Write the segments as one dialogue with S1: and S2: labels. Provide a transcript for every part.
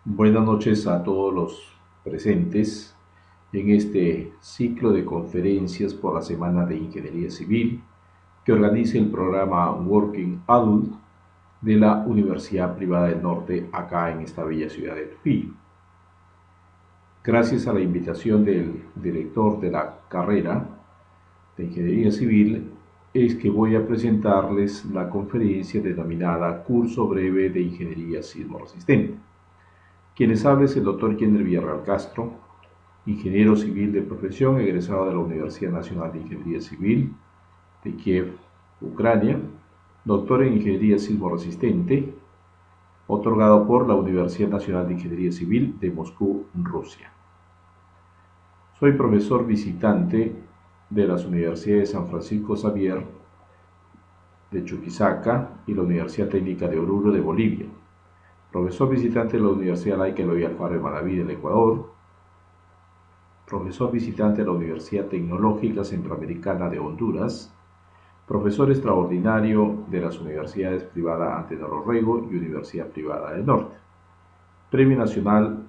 S1: Buenas noches a todos los presentes en este ciclo de conferencias por la Semana de Ingeniería Civil que organiza el programa Working Adult de la Universidad Privada del Norte acá en esta bella ciudad de Trujillo. Gracias a la invitación del director de la carrera de Ingeniería Civil es que voy a presentarles la conferencia denominada Curso Breve de Ingeniería Sismo Resistente. Quienes habla es el doctor Jenner Villarreal Castro, ingeniero civil de profesión, egresado de la Universidad Nacional de Ingeniería Civil de Kiev, Ucrania, doctor en Ingeniería Sismo Resistente, otorgado por la Universidad Nacional de Ingeniería Civil de Moscú, Rusia. Soy profesor visitante de las universidades de San Francisco Xavier de Chuquisaca y la Universidad Técnica de Oruro de Bolivia. Profesor visitante de la Universidad Laica Eloy Alfaro de Manaví del Ecuador. Profesor visitante de la Universidad Tecnológica Centroamericana de Honduras. Profesor extraordinario de las universidades privadas Antenor Orrego y Universidad Privada del Norte. Premio Nacional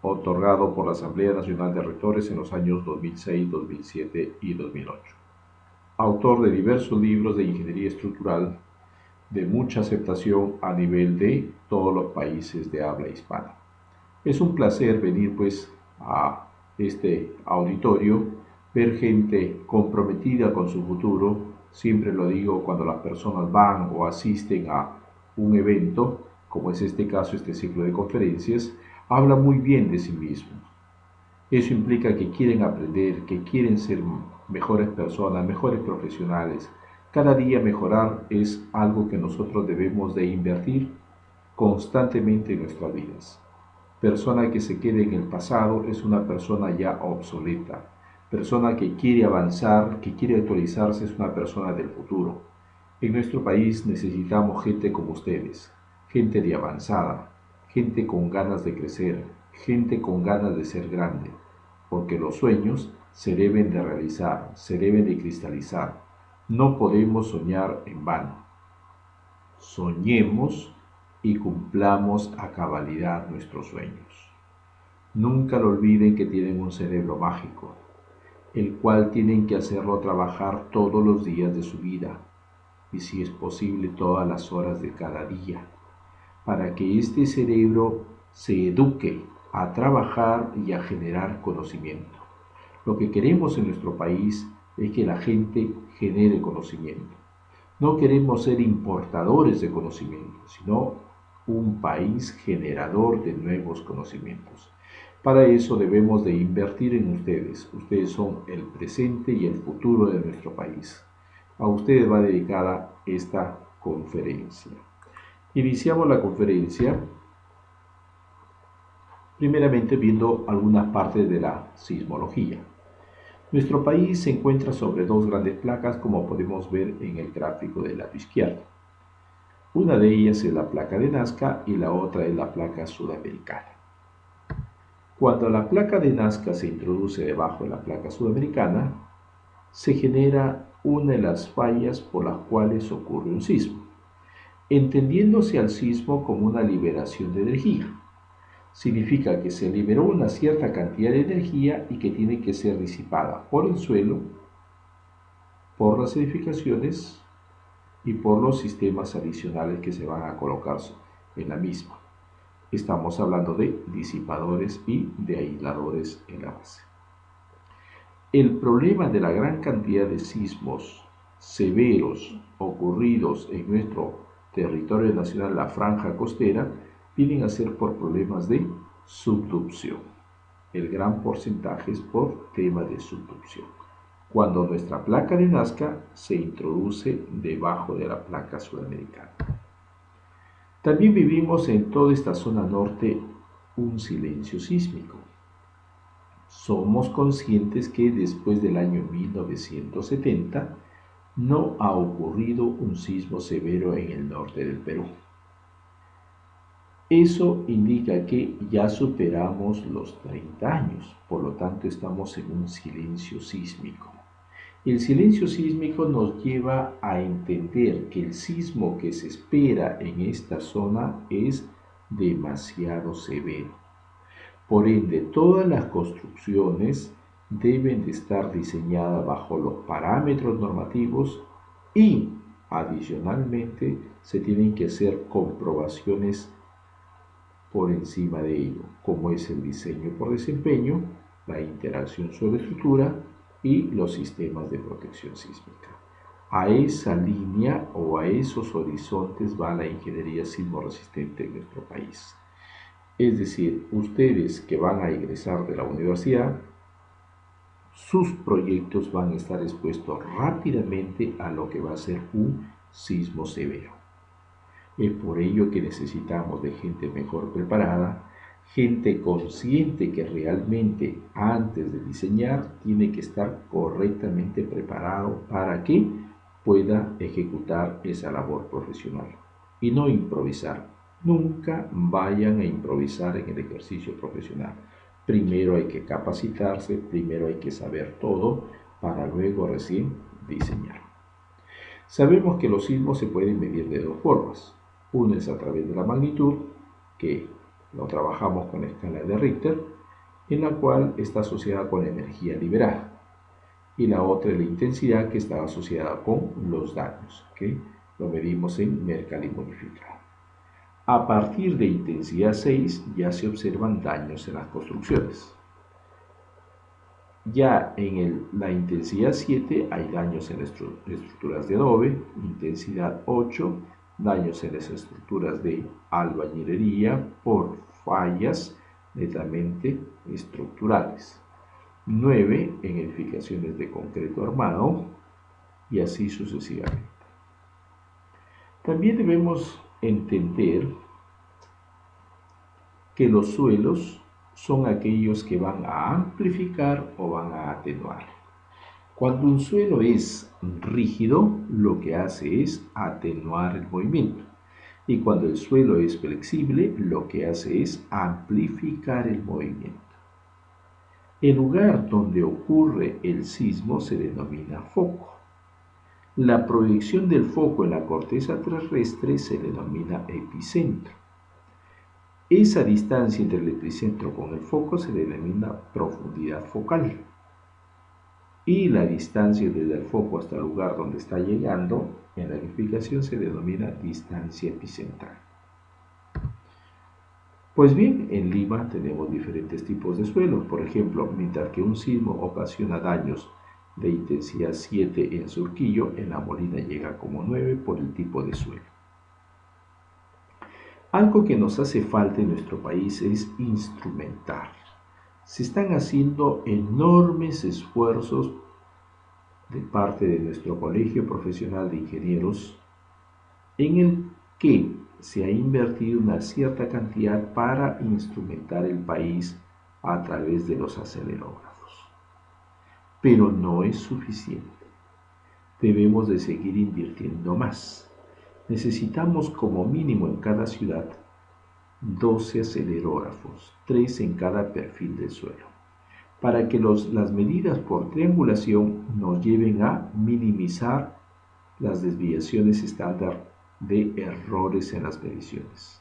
S1: otorgado por la Asamblea Nacional de Rectores en los años 2006, 2007 y 2008. Autor de diversos libros de ingeniería estructural de mucha aceptación a nivel de todos los países de habla hispana. Es un placer venir pues a este auditorio, ver gente comprometida con su futuro. Siempre lo digo cuando las personas van o asisten a un evento, como es este caso, este ciclo de conferencias, habla muy bien de sí mismos. Eso implica que quieren aprender, que quieren ser mejores personas, mejores profesionales. Cada día mejorar es algo que nosotros debemos de invertir constantemente en nuestras vidas. Persona que se quede en el pasado es una persona ya obsoleta. Persona que quiere avanzar, que quiere actualizarse, es una persona del futuro. En nuestro país necesitamos gente como ustedes, gente de avanzada, gente con ganas de crecer, gente con ganas de ser grande, porque los sueños se deben de realizar, se deben de cristalizar. No podemos soñar en vano. Soñemos y cumplamos a cabalidad nuestros sueños. Nunca lo olviden que tienen un cerebro mágico, el cual tienen que hacerlo trabajar todos los días de su vida, y si es posible todas las horas de cada día, para que este cerebro se eduque a trabajar y a generar conocimiento. Lo que queremos en nuestro país es que la gente genere conocimiento. No queremos ser importadores de conocimiento, sino un país generador de nuevos conocimientos. Para eso debemos de invertir en ustedes. Ustedes son el presente y el futuro de nuestro país. A ustedes va dedicada esta conferencia. Iniciamos la conferencia primeramente viendo algunas partes de la sismología. Nuestro país se encuentra sobre dos grandes placas, como podemos ver en el gráfico del lado izquierdo. Una de ellas es la placa de Nazca y la otra es la placa sudamericana. Cuando la placa de Nazca se introduce debajo de la placa sudamericana, se genera una de las fallas por las cuales ocurre un sismo, entendiéndose al sismo como una liberación de energía. Significa que se liberó una cierta cantidad de energía y que tiene que ser disipada por el suelo, por las edificaciones y por los sistemas adicionales que se van a colocar en la misma. Estamos hablando de disipadores y de aisladores en la base. El problema de la gran cantidad de sismos severos ocurridos en nuestro territorio nacional, la franja costera, vienen a ser por problemas de subducción. El gran porcentaje es por temas de subducción. Cuando nuestra placa de Nazca se introduce debajo de la placa sudamericana. También vivimos en toda esta zona norte un silencio sísmico. Somos conscientes que después del año 1970 no ha ocurrido un sismo severo en el norte del Perú. Eso indica que ya superamos los 30 años, por lo tanto estamos en un silencio sísmico. El silencio sísmico nos lleva a entender que el sismo que se espera en esta zona es demasiado severo. Por ende, todas las construcciones deben de estar diseñadas bajo los parámetros normativos y, adicionalmente, se tienen que hacer comprobaciones por encima de ello, como es el diseño por desempeño, la interacción suelo-estructura y los sistemas de protección sísmica. A esa línea o a esos horizontes va la ingeniería sismo resistente en nuestro país. Es decir, ustedes que van a egresar de la universidad, sus proyectos van a estar expuestos rápidamente a lo que va a ser un sismo severo. Es por ello que necesitamos de gente mejor preparada, gente consciente que realmente antes de diseñar tiene que estar correctamente preparado para que pueda ejecutar esa labor profesional y no improvisar. Nunca vayan a improvisar en el ejercicio profesional. Primero hay que capacitarse, primero hay que saber todo para luego recién diseñar. Sabemos que los sismos se pueden medir de dos formas. Una es a través de la magnitud, que lo trabajamos con la escala de Richter, en la cual está asociada con la energía liberada. Y la otra es la intensidad, que está asociada con los daños, que lo medimos en Mercalli modificado. A partir de intensidad 6 ya se observan daños en las construcciones. Ya en la intensidad 7 hay daños en las estructuras de adobe, intensidad 8, daños en las estructuras de albañilería por fallas netamente estructurales. 9 en edificaciones de concreto armado y así sucesivamente. También debemos entender que los suelos son aquellos que van a amplificar o van a atenuar. Cuando un suelo es rígido, lo que hace es atenuar el movimiento. Y cuando el suelo es flexible, lo que hace es amplificar el movimiento. El lugar donde ocurre el sismo se denomina foco. La proyección del foco en la corteza terrestre se denomina epicentro. Esa distancia entre el epicentro con el foco se denomina profundidad focal. Y la distancia desde el foco hasta el lugar donde está llegando en la edificación se denomina distancia epicentral. Pues bien, en Lima tenemos diferentes tipos de suelos. Por ejemplo, mientras que un sismo ocasiona daños de intensidad 7 en Surquillo, en La Molina llega como 9 por el tipo de suelo. Algo que nos hace falta en nuestro país es instrumentar. Se están haciendo enormes esfuerzos de parte de nuestro Colegio Profesional de Ingenieros en el que se ha invertido una cierta cantidad para instrumentar el país a través de los acelerógrafos. Pero no es suficiente. Debemos de seguir invirtiendo más. Necesitamos como mínimo en cada ciudad 12 acelerógrafos, 3 en cada perfil del suelo, para que las medidas por triangulación nos lleven a minimizar las desviaciones estándar de errores en las mediciones.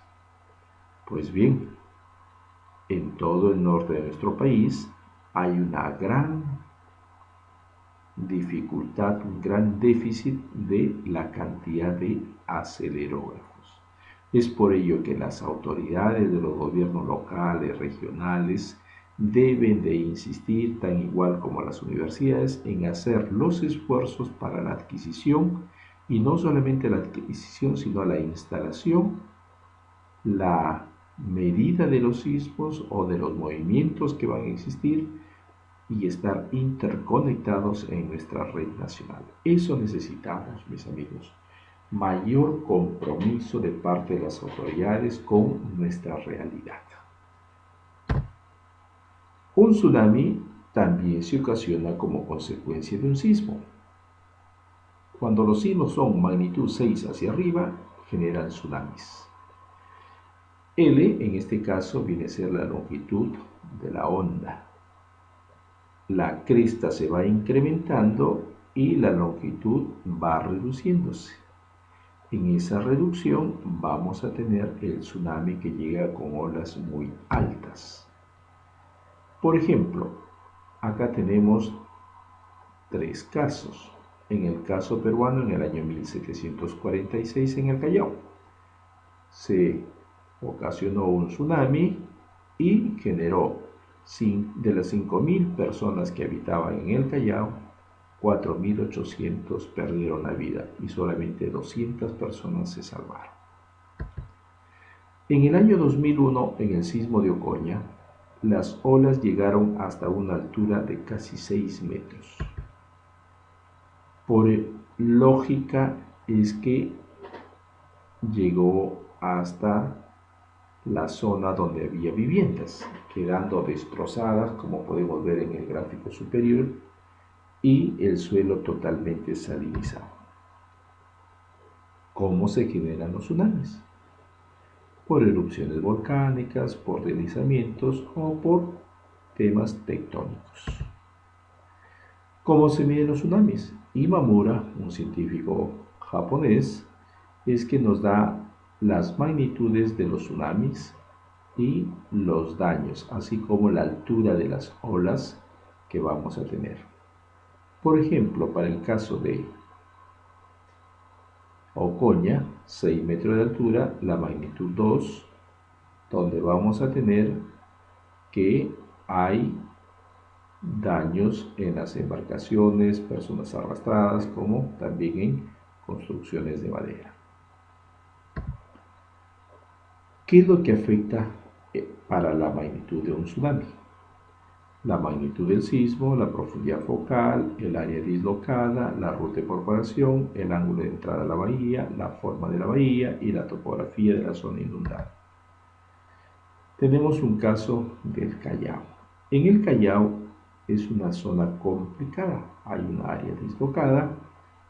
S1: Pues bien, en todo el norte de nuestro país hay una gran dificultad, un gran déficit de la cantidad de acelerógrafos. Es por ello que las autoridades de los gobiernos locales, regionales, deben de insistir, tan igual como las universidades, en hacer los esfuerzos para la adquisición, y no solamente la adquisición, sino la instalación, la medida de los sismos o de los movimientos que van a existir, y estar interconectados en nuestra red nacional. Eso necesitamos, mis amigos. Mayor compromiso de parte de las autoridades con nuestra realidad. Un tsunami también se ocasiona como consecuencia de un sismo. Cuando los sismos son magnitud 6 hacia arriba, generan tsunamis. L, en este caso, viene a ser la longitud de la onda. La cresta se va incrementando y la longitud va reduciéndose. En esa reducción vamos a tener el tsunami que llega con olas muy altas. Por ejemplo, acá tenemos tres casos. En el caso peruano, en el año 1746 en el Callao, se ocasionó un tsunami y generó, de las 5.000 personas que habitaban en el Callao, 4.800 perdieron la vida y solamente 200 personas se salvaron. En el año 2001, en el sismo de Ocoña, las olas llegaron hasta una altura de casi 6 metros. Por lógica es que llegó hasta la zona donde había viviendas, quedando destrozadas, como podemos ver en el gráfico superior, y el suelo totalmente salinizado. ¿Cómo se generan los tsunamis? Por erupciones volcánicas, por deslizamientos o por temas tectónicos. ¿Cómo se miden los tsunamis? Imamura, un científico japonés, es que nos da las magnitudes de los tsunamis y los daños, así como la altura de las olas que vamos a tener. Por ejemplo, para el caso de Ocoña, 6 metros de altura, la magnitud 2, donde vamos a tener que hay daños en las embarcaciones, personas arrastradas, como también en construcciones de madera. ¿Qué es lo que afecta para la magnitud de un tsunami? La magnitud del sismo, la profundidad focal, el área dislocada, la ruta de propagación, el ángulo de entrada a la bahía, la forma de la bahía y la topografía de la zona inundada. Tenemos un caso del Callao. En el Callao es una zona complicada, hay un área dislocada,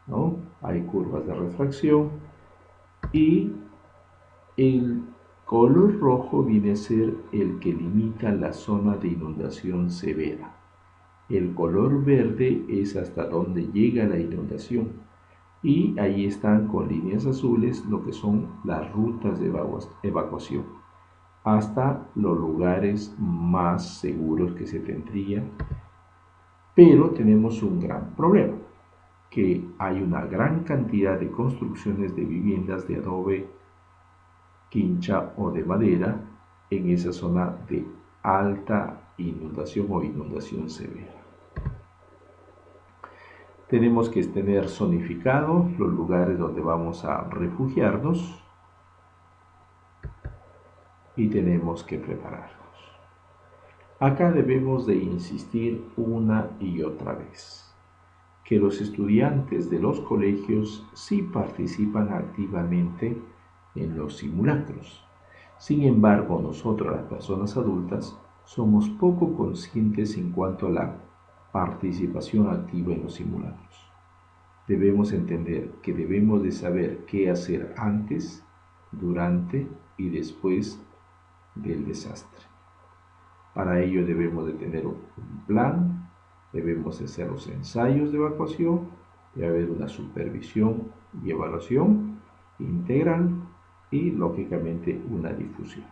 S1: ¿no? Hay curvas de refracción y el color rojo viene a ser el que limita la zona de inundación severa. El color verde es hasta donde llega la inundación y ahí están con líneas azules lo que son las rutas de evacuación hasta los lugares más seguros que se tendrían. Pero tenemos un gran problema, que hay una gran cantidad de construcciones de viviendas de adobe, quincha o de madera en esa zona de alta inundación o inundación severa. Tenemos que tener zonificados los lugares donde vamos a refugiarnos y tenemos que prepararnos. Acá debemos de insistir una y otra vez que los estudiantes de los colegios sí participan activamente en los simulacros. Sin embargo, nosotros, las personas adultas, somos poco conscientes en cuanto a la participación activa en los simulacros. Debemos entender que debemos de saber qué hacer antes, durante y después del desastre. Para ello debemos de tener un plan, debemos hacer los ensayos de evacuación, debe haber una supervisión y evaluación integral y, lógicamente, una difusión.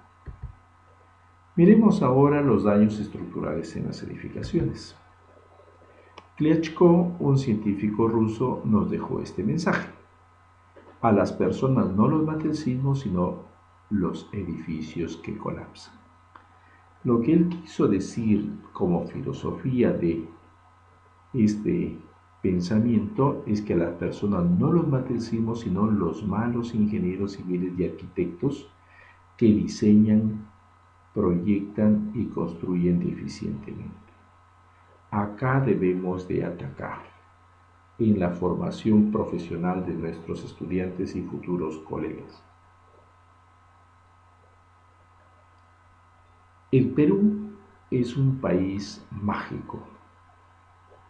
S1: Miremos ahora los daños estructurales en las edificaciones. Klitschko, un científico ruso, nos dejó este mensaje. A las personas no los mata el sismo, sino los edificios que colapsan. Lo que él quiso decir como filosofía de este pensamiento es que a las personas no los mata el sismo, sino los malos ingenieros civiles y arquitectos que diseñan, proyectan y construyen deficientemente. Acá debemos de atacar en la formación profesional de nuestros estudiantes y futuros colegas. El Perú es un país mágico,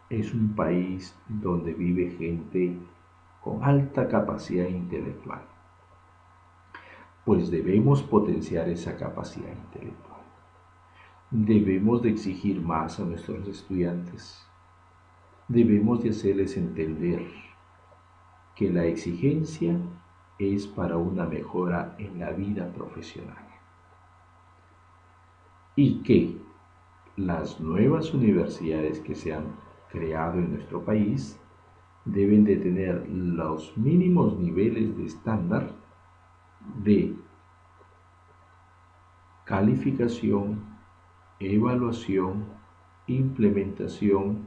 S1: es un país donde vive gente con alta capacidad intelectual, pues debemos potenciar esa capacidad intelectual. Debemos de exigir más a nuestros estudiantes, debemos de hacerles entender que la exigencia es para una mejora en la vida profesional y que las nuevas universidades que se han creado en nuestro país deben de tener los mínimos niveles de estándar de calificación, evaluación, implementación,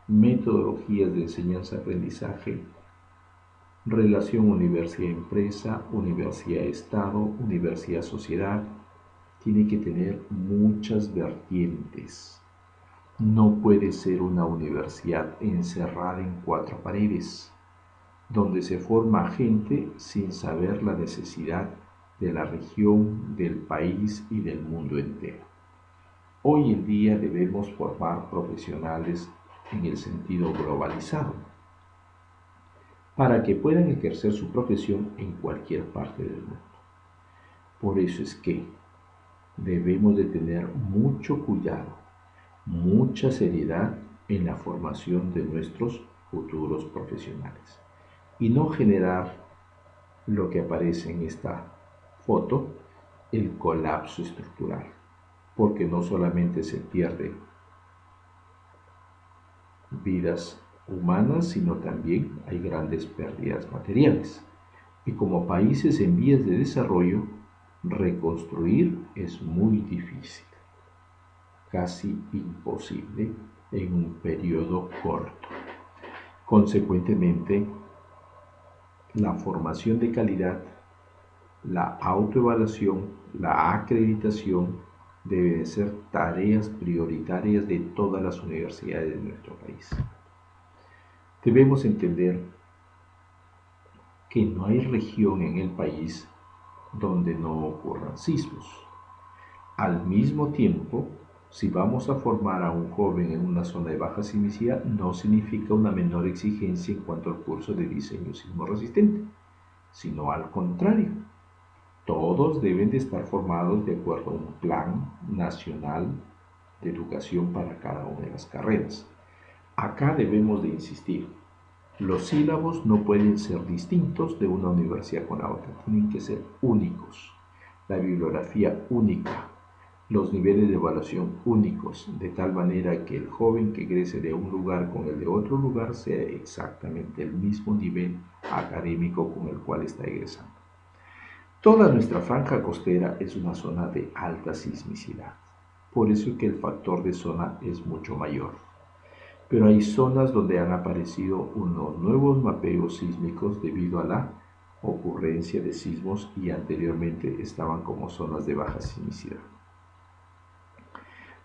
S1: metodologías de enseñanza-aprendizaje, relación universidad-empresa, universidad-estado, universidad-sociedad. Tiene que tener muchas vertientes. No puede ser una universidad encerrada en cuatro paredes, donde se forma gente sin saber la necesidad de la región, del país y del mundo entero. Hoy en día debemos formar profesionales en el sentido globalizado, para que puedan ejercer su profesión en cualquier parte del mundo. Por eso es que debemos de tener mucho cuidado, mucha seriedad en la formación de nuestros futuros profesionales y no generar lo que aparece en esta foto, el colapso estructural, porque no solamente se pierde vidas humanas, sino también hay grandes pérdidas materiales. Y como países en vías de desarrollo, reconstruir es muy difícil, casi imposible en un periodo corto. Consecuentemente, la formación de calidad, la autoevaluación, la acreditación deben ser tareas prioritarias de todas las universidades de nuestro país. Debemos entender que no hay región en el país donde no ocurran sismos. Al mismo tiempo, si vamos a formar a un joven en una zona de baja sismicidad, no significa una menor exigencia en cuanto al curso de diseño sismo resistente, sino al contrario. Todos deben de estar formados de acuerdo a un plan nacional de educación para cada una de las carreras. Acá debemos de insistir. Los sílabos no pueden ser distintos de una universidad con la otra, tienen que ser únicos. La bibliografía única, los niveles de evaluación únicos, de tal manera que el joven que egrese de un lugar con el de otro lugar sea exactamente el mismo nivel académico con el cual está egresando. Toda nuestra franja costera es una zona de alta sismicidad, por eso que el factor de zona es mucho mayor. Pero hay zonas donde han aparecido unos nuevos mapeos sísmicos debido a la ocurrencia de sismos y anteriormente estaban como zonas de baja sismicidad.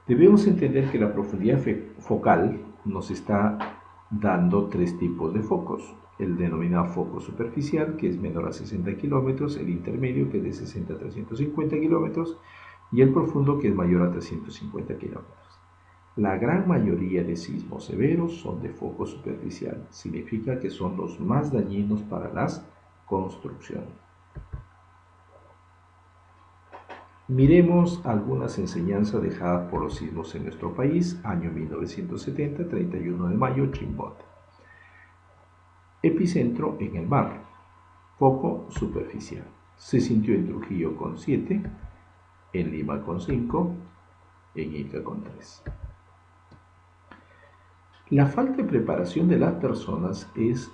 S1: Debemos entender que la profundidad focal nos está dando tres tipos de focos. El denominado foco superficial, que es menor a 60 kilómetros, el intermedio, que es de 60 a 350 kilómetros, y el profundo, que es mayor a 350 kilómetros. La gran mayoría de sismos severos son de foco superficial, significa que son los más dañinos para las construcciones. Miremos algunas enseñanzas dejadas por los sismos en nuestro país, año 1970, 31 de mayo, Chimbote. Epicentro en el mar, foco superficial. Se sintió en Trujillo con 7, en Lima con 5, en Ica con 3. La falta de preparación de las personas es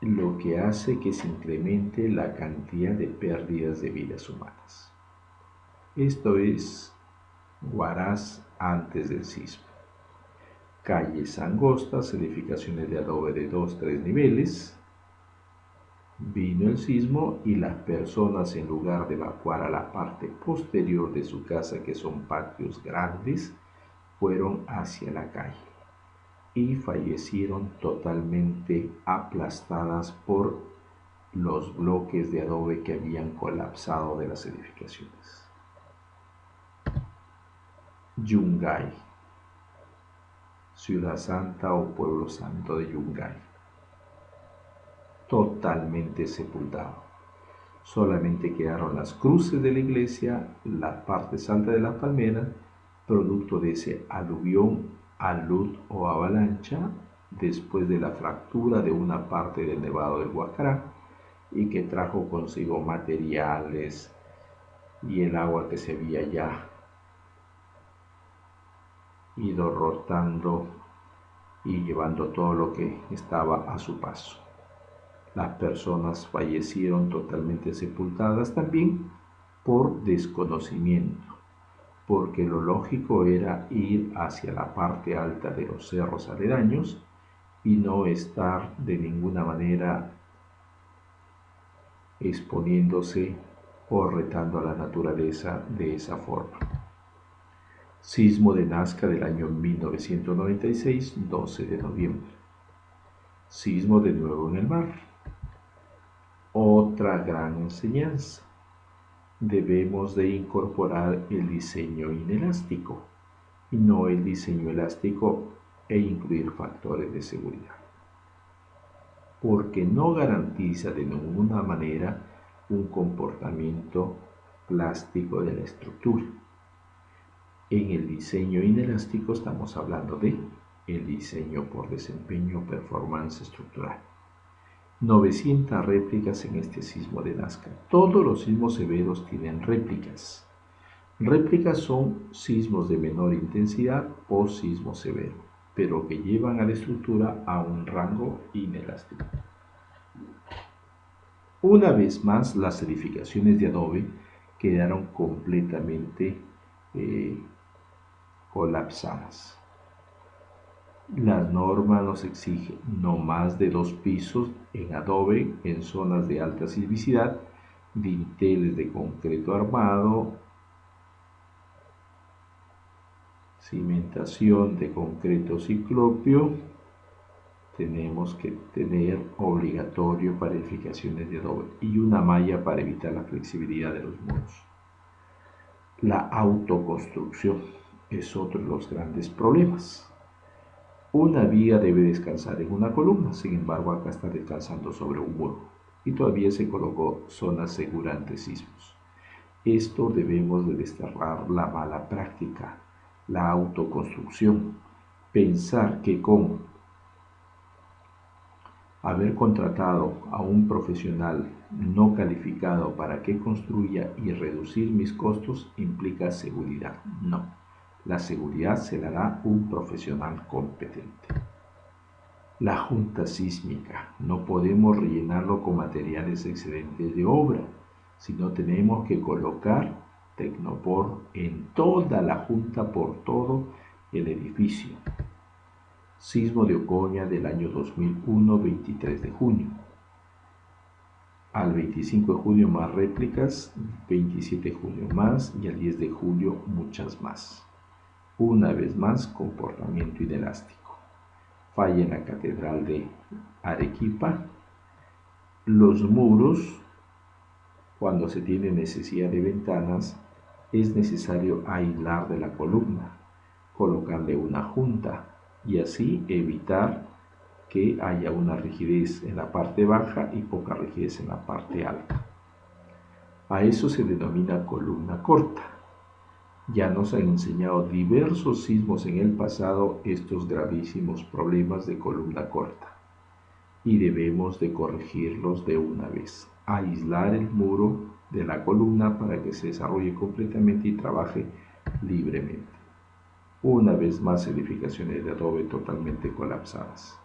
S1: lo que hace que se incremente la cantidad de pérdidas de vidas humanas. Esto es Huaraz antes del sismo. Calles angostas, edificaciones de adobe de 2-3 niveles. Vino el sismo y las personas, en lugar de evacuar a la parte posterior de su casa, que son patios grandes, fueron hacia la calle y fallecieron totalmente aplastadas por los bloques de adobe que habían colapsado de las edificaciones. Yungay, ciudad santa o pueblo santo de Yungay, totalmente sepultado. Solamente quedaron las cruces de la iglesia, la parte alta de la palmera, producto de ese aluvión, alud o avalancha, después de la fractura de una parte del nevado del Guacará, y que trajo consigo materiales y el agua que se había ya ido rotando y llevando todo lo que estaba a su paso. Las personas fallecieron totalmente sepultadas también por desconocimiento, porque lo lógico era ir hacia la parte alta de los cerros aledaños y no estar de ninguna manera exponiéndose o retando a la naturaleza de esa forma. Sismo de Nazca del año 1996, 12 de noviembre. Sismo de nuevo en el mar. Otra gran enseñanza. Debemos de incorporar el diseño inelástico y no el diseño elástico e incluir factores de seguridad, porque no garantiza de ninguna manera un comportamiento plástico de la estructura. En el diseño inelástico estamos hablando de el diseño por desempeño performance estructural. 900 réplicas en este sismo de Nazca. Todos los sismos severos tienen réplicas. Réplicas son sismos de menor intensidad o sismo severo, pero que llevan a la estructura a un rango inelástico. Una vez más, las edificaciones de adobe quedaron completamente colapsadas. La norma nos exige no más de 2 pisos en adobe en zonas de alta sismicidad, dinteles de concreto armado, cimentación de concreto ciclópeo. Tenemos que tener obligatorio para edificaciones de adobe y una malla para evitar la flexibilidad de los muros. La autoconstrucción es otro de los grandes problemas. Una viga debe descansar en una columna, sin embargo acá está descansando sobre un muro y todavía se colocó zona segura ante sismos. Esto debemos de desterrar la mala práctica, la autoconstrucción, pensar que con haber contratado a un profesional no calificado para que construya y reducir mis costos implica seguridad. No, la seguridad se la da un profesional competente. La junta sísmica, no podemos rellenarlo con materiales excedentes de obra, sino tenemos que colocar Tecnopor en toda la junta por todo el edificio. Sismo de Ocoña del año 2001, 23 de junio. Al 25 de junio más réplicas, 27 de junio más y al 10 de julio muchas más. Una vez más, comportamiento inelástico. Falla en la Catedral de Arequipa. Los muros, cuando se tiene necesidad de ventanas, es necesario aislar de la columna, colocarle una junta y así evitar que haya una rigidez en la parte baja y poca rigidez en la parte alta. A eso se denomina columna corta. Ya nos han enseñado diversos sismos en el pasado estos gravísimos problemas de columna corta y debemos de corregirlos de una vez. Aislar el muro de la columna para que se desarrolle completamente y trabaje libremente. Una vez más, edificaciones de adobe totalmente colapsadas.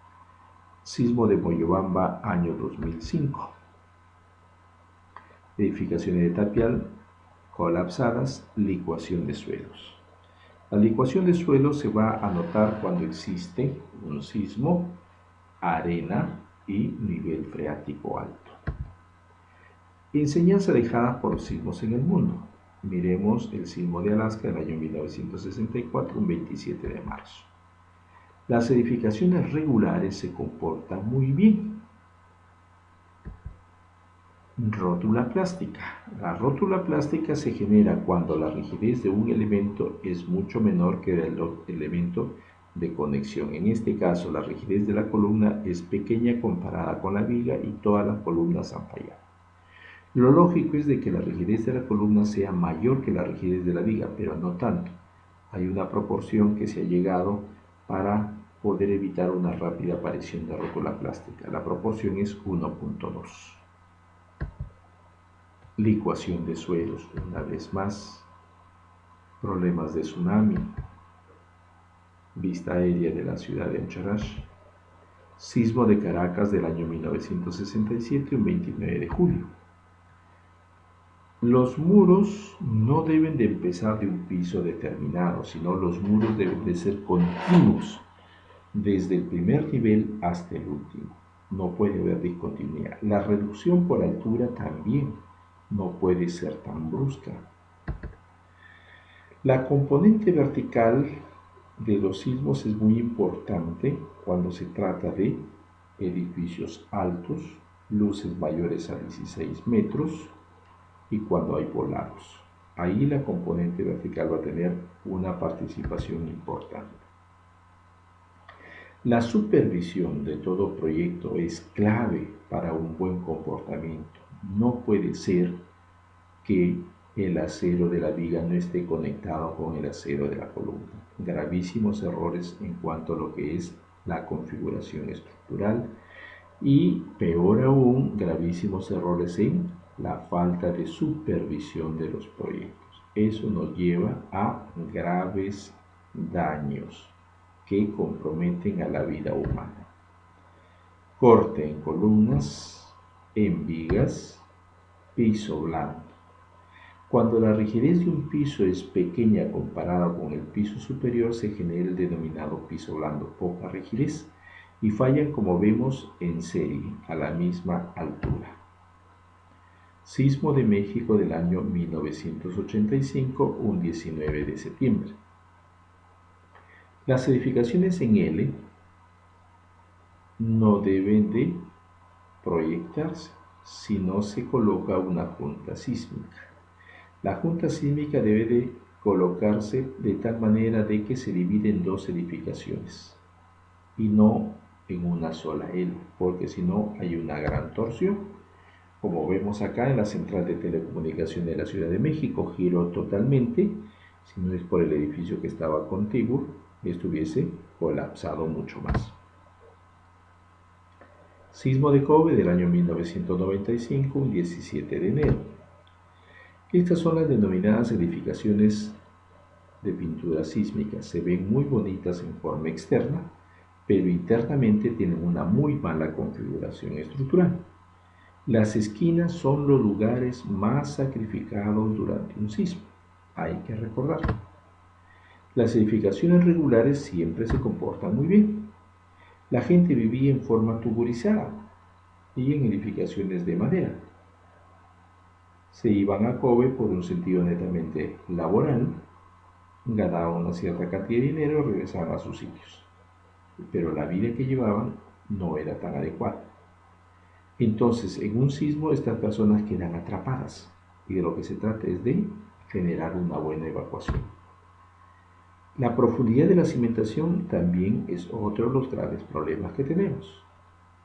S1: Sismo de Moyobamba, año 2005. Edificaciones de tapial colapsadas, licuación de suelos. La licuación de suelos se va a notar cuando existe un sismo, arena y nivel freático alto. Enseñanza dejada por los sismos en el mundo. Miremos el sismo de Alaska del año 1964, un 27 de marzo. Las edificaciones regulares se comportan muy bien. Rótula plástica. La rótula plástica se genera cuando la rigidez de un elemento es mucho menor que el elemento de conexión. En este caso, la rigidez de la columna es pequeña comparada con la viga y todas las columnas han fallado. Lo lógico es de que la rigidez de la columna sea mayor que la rigidez de la viga, pero no tanto. Hay una proporción que se ha llegado para poder evitar una rápida aparición de rótula plástica. La proporción es 1.2. licuación de suelos una vez más, problemas de tsunami, vista aérea de la ciudad de Anchorage, sismo de Caracas del año 1967, un 29 de julio. Los muros no deben de empezar de un piso determinado, sino los muros deben de ser continuos, desde el primer nivel hasta el último. No puede haber discontinuidad. La reducción por altura también no puede ser tan brusca. La componente vertical de los sismos es muy importante cuando se trata de edificios altos, luces mayores a 16 metros y cuando hay volados. Ahí la componente vertical va a tener una participación importante. La supervisión de todo proyecto es clave para un buen comportamiento. No puede ser que el acero de la viga no esté conectado con el acero de la columna. Gravísimos errores en cuanto a lo que es la configuración estructural y, peor aún, gravísimos errores en la falta de supervisión de los proyectos. Eso nos lleva a graves daños que comprometen a la vida humana. Corte en columnas, en vigas, piso blando. Cuando la rigidez de un piso es pequeña comparada con el piso superior, se genera el denominado piso blando, poca rigidez, y fallan, como vemos, en serie, a la misma altura. Sismo de México del año 1985, un 19 de septiembre. Las edificaciones en L no deben de proyectarse si no se coloca una junta sísmica. La junta sísmica debe de colocarse de tal manera de que se divide en dos edificaciones y no en una sola L, porque si no hay una gran torsión. Como vemos acá en la central de telecomunicación de la Ciudad de México, giró totalmente. Si no es por el edificio que estaba contiguo, estuviese colapsado mucho más. Sismo de Kobe del año 1995, un 17 de enero. Estas son las denominadas edificaciones de pintura sísmica. Se ven muy bonitas en forma externa, pero internamente tienen una muy mala configuración estructural. Las esquinas son los lugares más sacrificados durante un sismo. Hay que recordarlo. Las edificaciones regulares siempre se comportan muy bien. La gente vivía en forma tuburizada y en edificaciones de madera. Se iban a Kobe por un sentido netamente laboral, ganaban una cierta cantidad de dinero y regresaban a sus sitios. Pero la vida que llevaban no era tan adecuada. Entonces, en un sismo, estas personas quedan atrapadas y de lo que se trata es de generar una buena evacuación. La profundidad de la cimentación también es otro de los graves problemas que tenemos.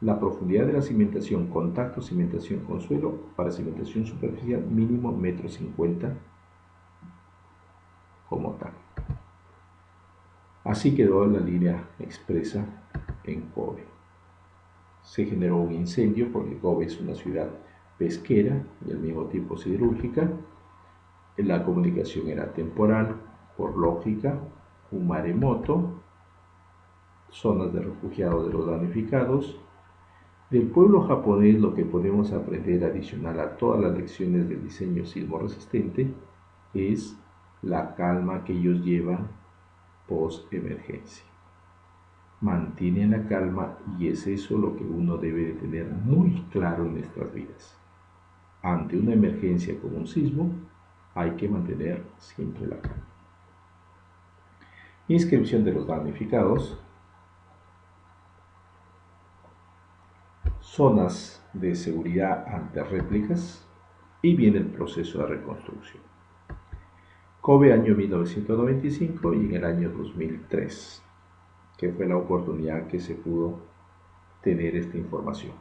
S1: La profundidad de la cimentación, contacto cimentación con suelo, para cimentación superficial mínimo 1,50 m como tal. Así quedó la línea expresa en Kobe. Se generó un incendio porque Kobe es una ciudad pesquera y al mismo tiempo siderúrgica. La comunicación era temporal, por lógica, un maremoto, zonas de refugiados de los damnificados. Del pueblo japonés lo que podemos aprender adicional a todas las lecciones del diseño sismo resistente es la calma que ellos llevan post-emergencia. Mantienen la calma y es eso lo que uno debe de tener muy claro en nuestras vidas. Ante una emergencia como un sismo, hay que mantener siempre la calma. Inscripción de los damnificados. Zonas de seguridad ante réplicas y viene el proceso de reconstrucción. Kobe año 1995 y en el año 2003, que fue la oportunidad que se pudo tener esta información.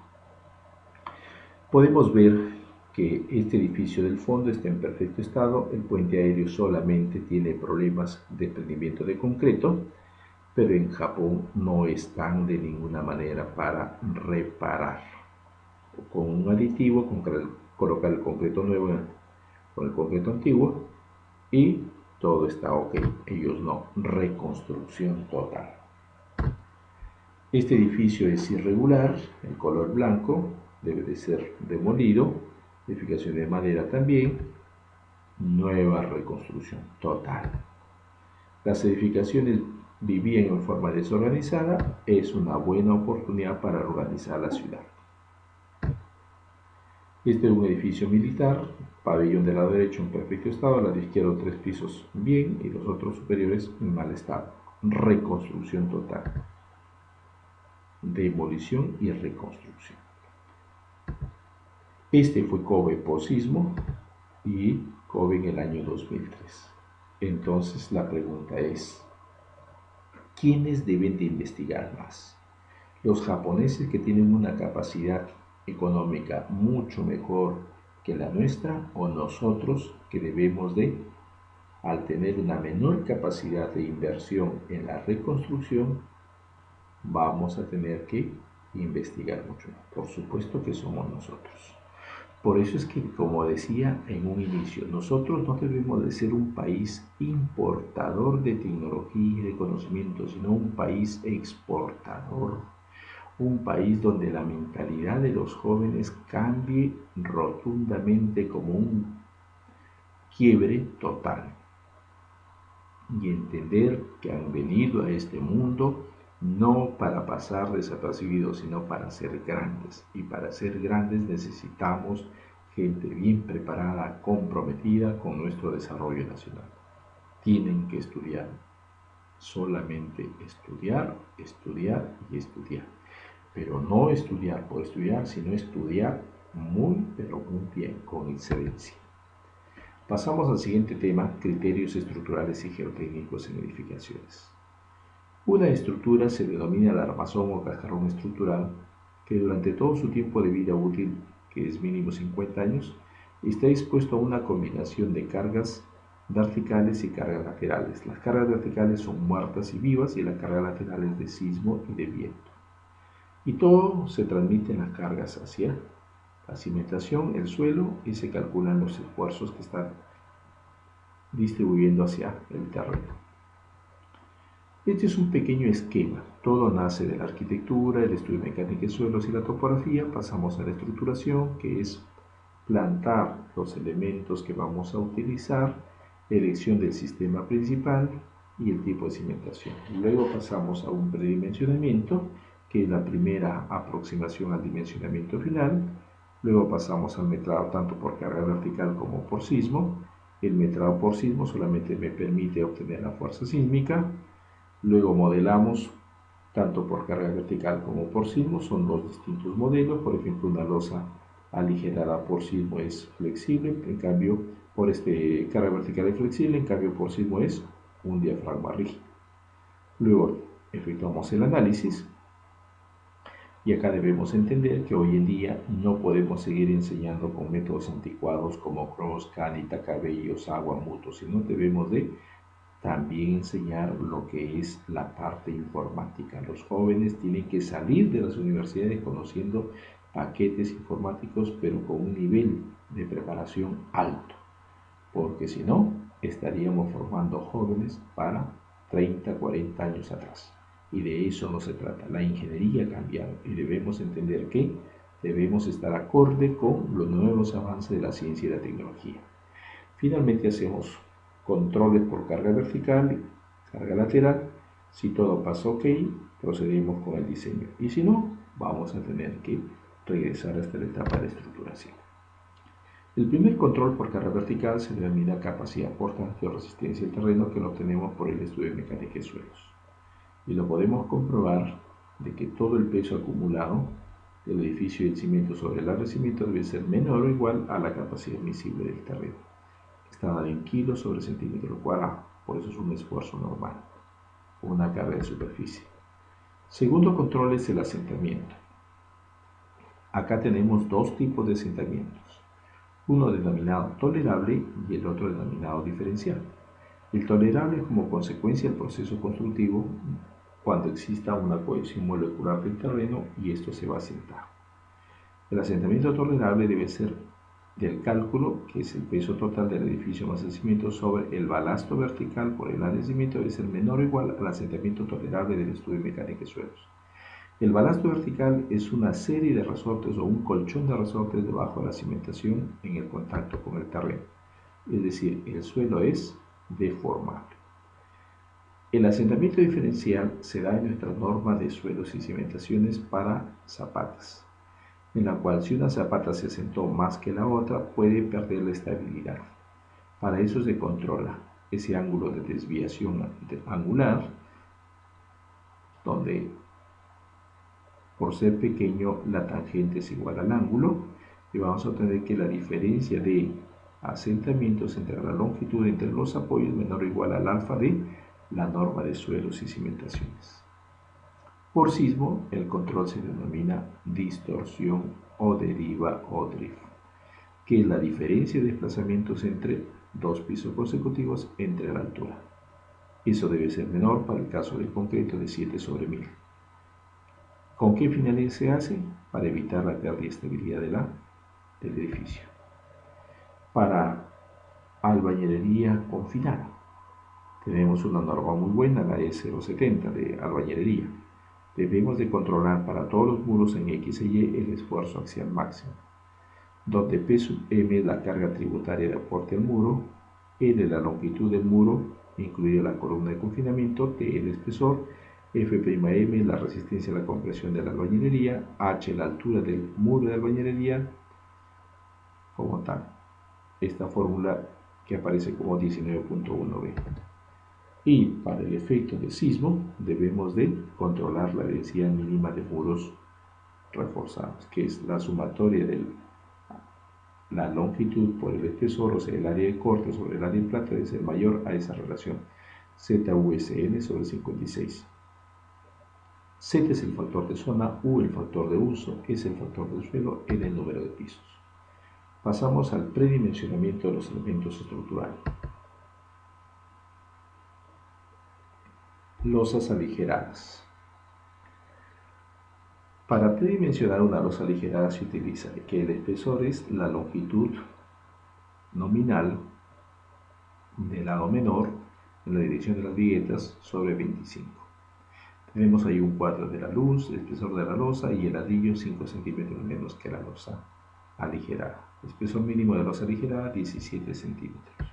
S1: Podemos ver que este edificio del fondo está en perfecto estado, el puente aéreo solamente tiene problemas de desprendimiento de concreto, pero en Japón no están de ninguna manera para reparar. Con un aditivo, colocar el concreto nuevo con el concreto antiguo y todo está ok. Ellos no, reconstrucción total. Este edificio es irregular, el color blanco debe de ser demolido, edificación de madera también, nueva reconstrucción total. Las edificaciones vivían en forma desorganizada, es una buena oportunidad para organizar la ciudad. Este es un edificio militar, pabellón del lado derecho en perfecto estado, al lado izquierdo 3 pisos bien y los otros superiores en mal estado. Reconstrucción total. Demolición y reconstrucción. Este fue Kobe por sismo y Kobe en el año 2003. Entonces la pregunta es, ¿quiénes deben de investigar más? Los japoneses, que tienen una capacidad económica mucho mejor que la nuestra, o nosotros, que debemos de, al tener una menor capacidad de inversión en la reconstrucción, vamos a tener que investigar mucho más. Por supuesto que somos nosotros. Por eso es que, como decía en un inicio, nosotros no debemos de ser un país importador de tecnología y de conocimiento, sino un país exportador. Un país donde la mentalidad de los jóvenes cambie rotundamente, como un quiebre total. Y entender que han venido a este mundo no para pasar desapercibidos, sino para ser grandes. Y para ser grandes necesitamos gente bien preparada, comprometida con nuestro desarrollo nacional. Tienen que estudiar, solamente estudiar, estudiar y estudiar. Pero no estudiar por estudiar, sino estudiar muy, pero muy bien, con excelencia. Pasamos al siguiente tema, criterios estructurales y geotécnicos en edificaciones. Una estructura se denomina el armazón o cascarón estructural, que durante todo su tiempo de vida útil, que es mínimo 50 años, está expuesto a una combinación de cargas verticales y cargas laterales. Las cargas verticales son muertas y vivas y la carga lateral es de sismo y de viento. Y todo se transmite en las cargas hacia la cimentación, el suelo, y se calculan los esfuerzos que están distribuyendo hacia el terreno. Este es un pequeño esquema. Todo nace de la arquitectura, el estudio de mecánica de suelos y la topografía. Pasamos a la estructuración, que es plantar los elementos que vamos a utilizar, elección del sistema principal y el tipo de cimentación. Luego pasamos a un predimensionamiento, que es la primera aproximación al dimensionamiento final. Luego pasamos al metrado tanto por carga vertical como por sismo. El metrado por sismo solamente me permite obtener la fuerza sísmica. Luego modelamos tanto por carga vertical como por sismo. Son dos distintos modelos. Por ejemplo, una losa aligerada por sismo es flexible, en cambio carga vertical es flexible, en cambio por sismo es un diafragma rígido. Luego efectuamos el análisis. Y acá debemos entender que hoy en día no podemos seguir enseñando con métodos anticuados como Cross, Canita, Cabellos, Agua, Muto, sino debemos de también enseñar lo que es la parte informática. Los jóvenes tienen que salir de las universidades conociendo paquetes informáticos, pero con un nivel de preparación alto, porque si no, estaríamos formando jóvenes para 30, 40 años atrás. Y de eso no se trata. La ingeniería ha cambiado y debemos entender que debemos estar acorde con los nuevos avances de la ciencia y la tecnología. Finalmente hacemos controles por carga vertical y carga lateral. Si todo pasa ok, procedemos con el diseño. Y si no, vamos a tener que regresar hasta la etapa de estructuración. El primer control por carga vertical se denomina capacidad portante o resistencia del terreno, que lo obtenemos por el estudio de mecánica de suelos. Y lo podemos comprobar de que todo el peso acumulado del edificio y el cimiento sobre el revestimiento debe ser menor o igual a la capacidad admisible del terreno, que está dada en kilos sobre centímetro cuadrado. Por eso es un esfuerzo normal, una carga de superficie. Segundo control es el asentamiento. Acá tenemos dos tipos de asentamientos, uno denominado tolerable y el otro denominado diferencial. El tolerable es como consecuencia del proceso constructivo cuando exista una cohesión molecular del terreno y esto se va a asentar. El asentamiento tolerable debe ser del cálculo, que es el peso total del edificio más el cimiento sobre el balasto vertical por el área de cimiento, debe ser menor o igual al asentamiento tolerable del estudio de mecánica de suelos. El balasto vertical es una serie de resortes o un colchón de resortes debajo de la cimentación en el contacto con el terreno, es decir, el suelo es deformable. El asentamiento diferencial se da en nuestra norma de suelos y cimentaciones para zapatas, en la cual si una zapata se asentó más que la otra puede perder la estabilidad. Para eso se controla ese ángulo de desviación angular, donde por ser pequeño la tangente es igual al ángulo, y vamos a obtener que la diferencia de asentamientos entre la longitud entre los apoyos es menor o igual al alfa de la norma de suelos y cimentaciones. Por sismo, el control se denomina distorsión o deriva o drift, que es la diferencia de desplazamientos entre dos pisos consecutivos entre la altura. Eso debe ser menor para el caso del concreto de 7/1000. ¿Con qué finalidad se hace? Para evitar la pérdida de estabilidad del edificio. Para albañilería confinada, tenemos una norma muy buena, la E070 de albañilería. Debemos de controlar para todos los muros en X y Y el esfuerzo axial máximo, donde P sub M es la carga tributaria de aporte al muro, L la longitud del muro, incluida la columna de confinamiento, T el espesor, F'M es la resistencia a la compresión de la albañilería, H la altura del muro de albañilería, como tal. Esta fórmula que aparece como 19.1b. Y para el efecto de sismo debemos de controlar la densidad mínima de muros reforzados, que es la sumatoria de la longitud por el espesor, o sea, el área de corte sobre el área de plata debe ser mayor a esa relación, ZUSN sobre 56. Z es el factor de zona, U el factor de uso, S el factor del suelo, N el número de pisos. Pasamos al predimensionamiento de los elementos estructurales. Losas aligeradas. Para predimensionar una losa aligerada se utiliza que el espesor es la longitud nominal del lado menor en la dirección de las viguetas sobre 25. Tenemos ahí un cuadro de la luz, el espesor de la losa y el ladrillo 5 centímetros menos que la losa aligerada. El espesor mínimo de losa aligerada 17 centímetros.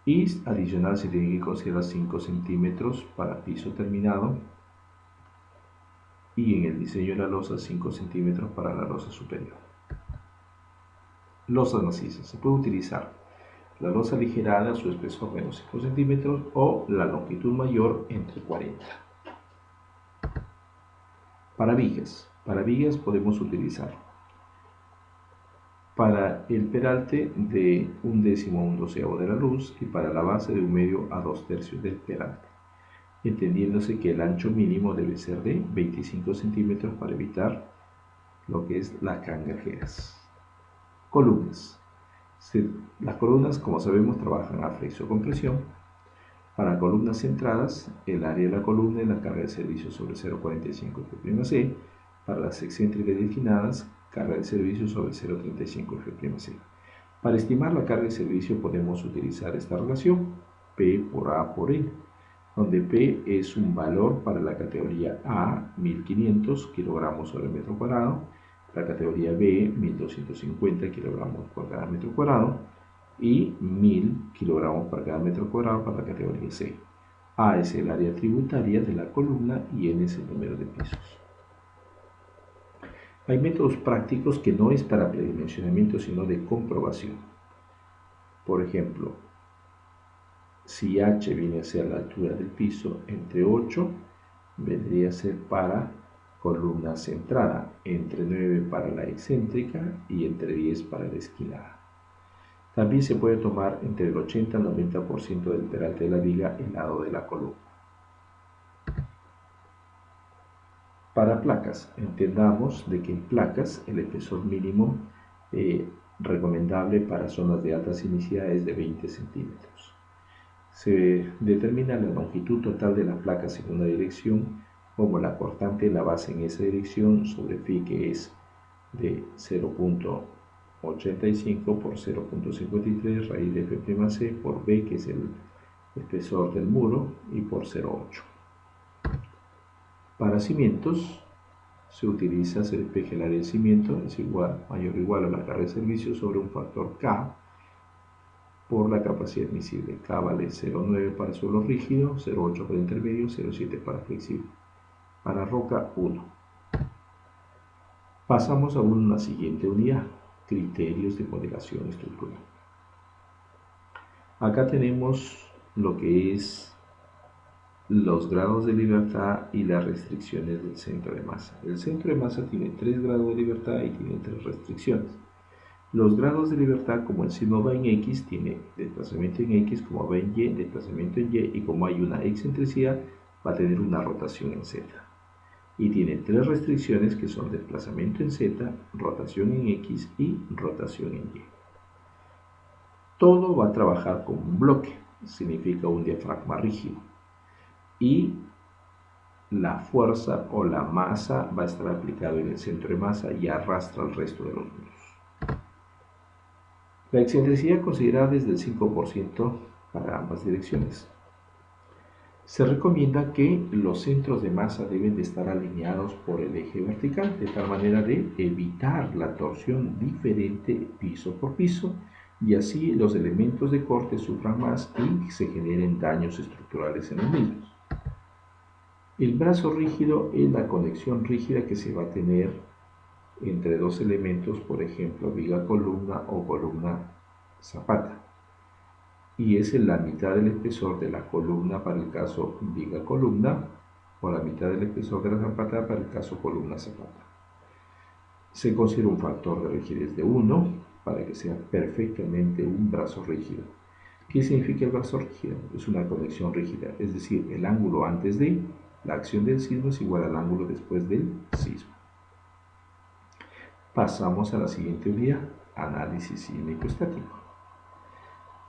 S1: Y adicional se tiene que considerar 5 centímetros para piso terminado y en el diseño de la losa 5 centímetros para la losa superior. Losas macizas. Se puede utilizar la losa aligerada, su espesor menos 5 centímetros o la longitud mayor entre 40. Para vigas. Para vigas podemos utilizar para el peralte de 1/10 a 1/12 de la luz y para la base de 1/2 a 2/3 del peralte, entendiéndose que el ancho mínimo debe ser de 25 centímetros para evitar lo que es las cangrejeras. Columnas. Las columnas, como sabemos, trabajan a flexo-compresión. Para columnas centradas, el área de la columna es la carga de servicio sobre 0,45 F'C. Para las excéntricas declinadas, carga de servicio sobre 0,35 F'C. Para estimar la carga de servicio podemos utilizar esta relación, P por A por E, donde P es un valor para la categoría A, 1500 kilogramos sobre metro cuadrado, la categoría B, 1250 kilogramos por cada metro cuadrado, y 1000 kilogramos por cada metro cuadrado para la categoría C. A es el área tributaria de la columna y N es el número de pisos. Hay métodos prácticos que no es para predimensionamiento sino de comprobación. Por ejemplo, si H viene a ser la altura del piso, entre 8 vendría a ser para columna centrada, entre 9 para la excéntrica y entre 10 para la esquinada. También se puede tomar entre el 80 al 90% del peralte de la viga el lado de la columna. Para placas, entendamos de que en placas el espesor mínimo recomendable para zonas de alta sismicidad es de 20 centímetros. Se determina la longitud total de la placa según la dirección, como la cortante de la base en esa dirección sobre phi, que es de 0.85 por 0.53 raíz de F'C por B, que es el espesor del muro, y por 0.8. Para cimientos se utiliza, se despeja el área del cimiento, es igual, mayor o igual a la carga de servicio sobre un factor K por la capacidad admisible. K vale 0.9 para suelo rígido, 0.8 para intermedio, 0.7 para flexible. Para roca 1. Pasamos a una siguiente unidad, criterios de modelación estructural. Acá tenemos lo que es los grados de libertad y las restricciones del centro de masa. El centro de masa tiene 3 grados de libertad y tiene 3 restricciones. Los grados de libertad, como el sismo va en X, tiene desplazamiento en X, como va en Y, desplazamiento en Y, y como hay una excentricidad, va a tener una rotación en Z. Y tiene 3 restricciones que son desplazamiento en Z, rotación en X y rotación en Y. Todo va a trabajar con un bloque, significa un diafragma rígido. Y la fuerza o la masa va a estar aplicado en el centro de masa y arrastra al resto de los muros. La excentricidad considerada es del 5% para ambas direcciones. Se recomienda que los centros de masa deben de estar alineados por el eje vertical, de tal manera de evitar la torsión diferente piso por piso, y así los elementos de corte sufran más y se generen daños estructurales en los mismos. El brazo rígido es la conexión rígida que se va a tener entre dos elementos, por ejemplo, viga columna o columna zapata. Y es en la mitad del espesor de la columna para el caso viga columna, o la mitad del espesor de la zapata para el caso columna zapata. Se considera un factor de rigidez de 1 para que sea perfectamente un brazo rígido. ¿Qué significa el brazo rígido? Es una conexión rígida, es decir, el ángulo antes de la acción del sismo es igual al ángulo después del sismo. Pasamos a la siguiente unidad, análisis sísmico-estático.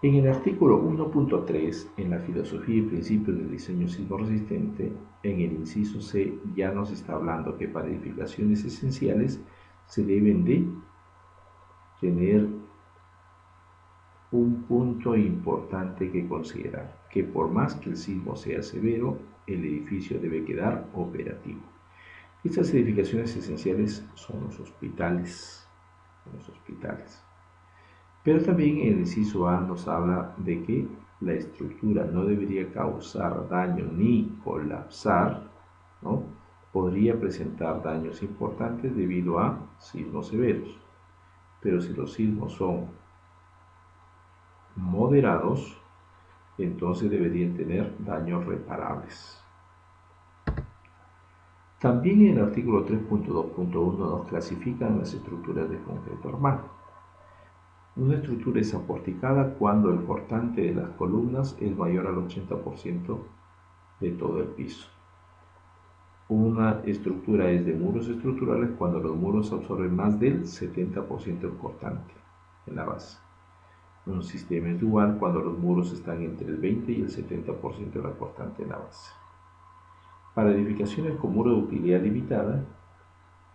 S1: En el artículo 1.3, en la filosofía y principios del diseño sismo resistente, en el inciso C ya nos está hablando que para edificaciones esenciales se deben de tener un punto importante que considerar, que por más que el sismo sea severo, el edificio debe quedar operativo. Estas edificaciones esenciales son los hospitales. Pero también en el inciso A nos habla de que la estructura no debería causar daño ni colapsar, ¿no? Podría presentar daños importantes debido a sismos severos. Pero si los sismos son moderados, entonces deberían tener daños reparables. También en el artículo 3.2.1 nos clasifican las estructuras de concreto armado. Una estructura es aporticada cuando el cortante de las columnas es mayor al 80% de todo el piso. Una estructura es de muros estructurales cuando los muros absorben más del 70% del cortante en la base. Un sistema es dual cuando los muros están entre el 20 y el 70% de la cortante en la base. Para edificaciones con muro de utilidad limitada,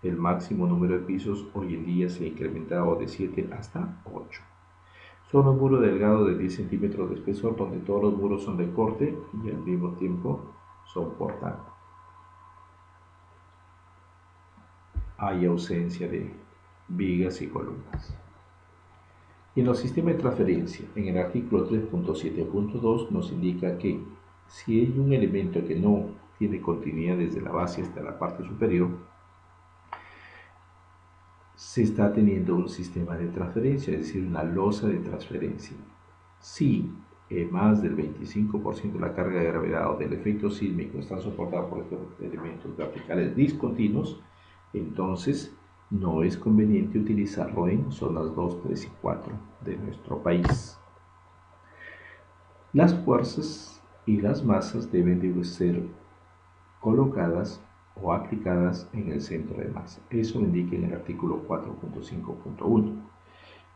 S1: el máximo número de pisos hoy en día se ha incrementado de 7 hasta 8. Son los muros delgados de 10 centímetros de espesor, donde todos los muros son de corte y al mismo tiempo son portantes. Hay ausencia de vigas y columnas. Y en los sistemas de transferencia, en el artículo 3.7.2 nos indica que si hay un elemento que no tiene continuidad desde la base hasta la parte superior, se está teniendo un sistema de transferencia, es decir, una losa de transferencia. Si más del 25% de la carga de gravedad o del efecto sísmico está soportado por estos elementos verticales discontinuos, entonces no es conveniente utilizarlo en zonas 2, 3 y 4 de nuestro país. Las fuerzas y las masas deben de ser colocadas o aplicadas en el centro de masa. Eso lo indica en el artículo 4.5.1.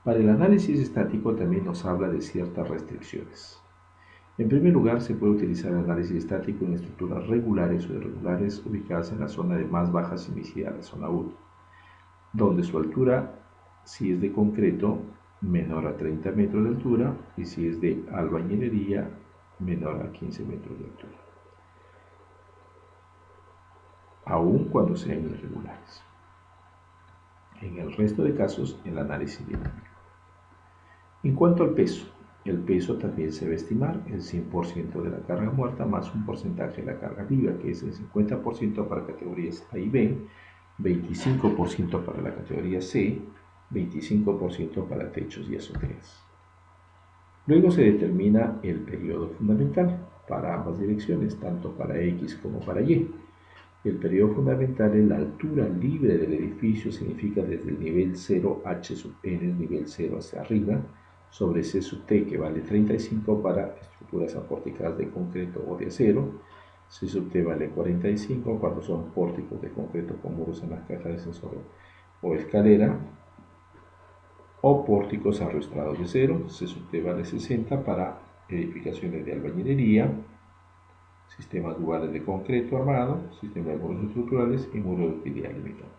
S1: Para el análisis estático también nos habla de ciertas restricciones. En primer lugar, se puede utilizar el análisis estático en estructuras regulares o irregulares ubicadas en la zona de más baja sismicidad, la zona 1. donde su altura, si es de concreto, menor a 30 metros de altura, y si es de albañilería, menor a 15 metros de altura, aun cuando sean irregulares. En el resto de casos, el análisis dinámico. En cuanto al peso, el peso también se va a estimar el 100% de la carga muerta más un porcentaje de la carga viva, que es el 50% para categorías A y B, 25% para la categoría C, 25% para techos y azoteas. Luego se determina el periodo fundamental para ambas direcciones, tanto para X como para Y. El periodo fundamental es la altura libre del edificio, significa desde el nivel 0, H sub n, nivel 0 hacia arriba, sobre C sub t, que vale 35 para estructuras aporticadas de concreto o de acero. C sub t vale 45 cuando son pórticos de concreto con muros en las cajas de ascensor o escalera, o pórticos arrastrados de acero. C sub t vale 60 para edificaciones de albañilería, sistemas duales de concreto armado, sistemas de muros estructurales y muros de utilidad limitada.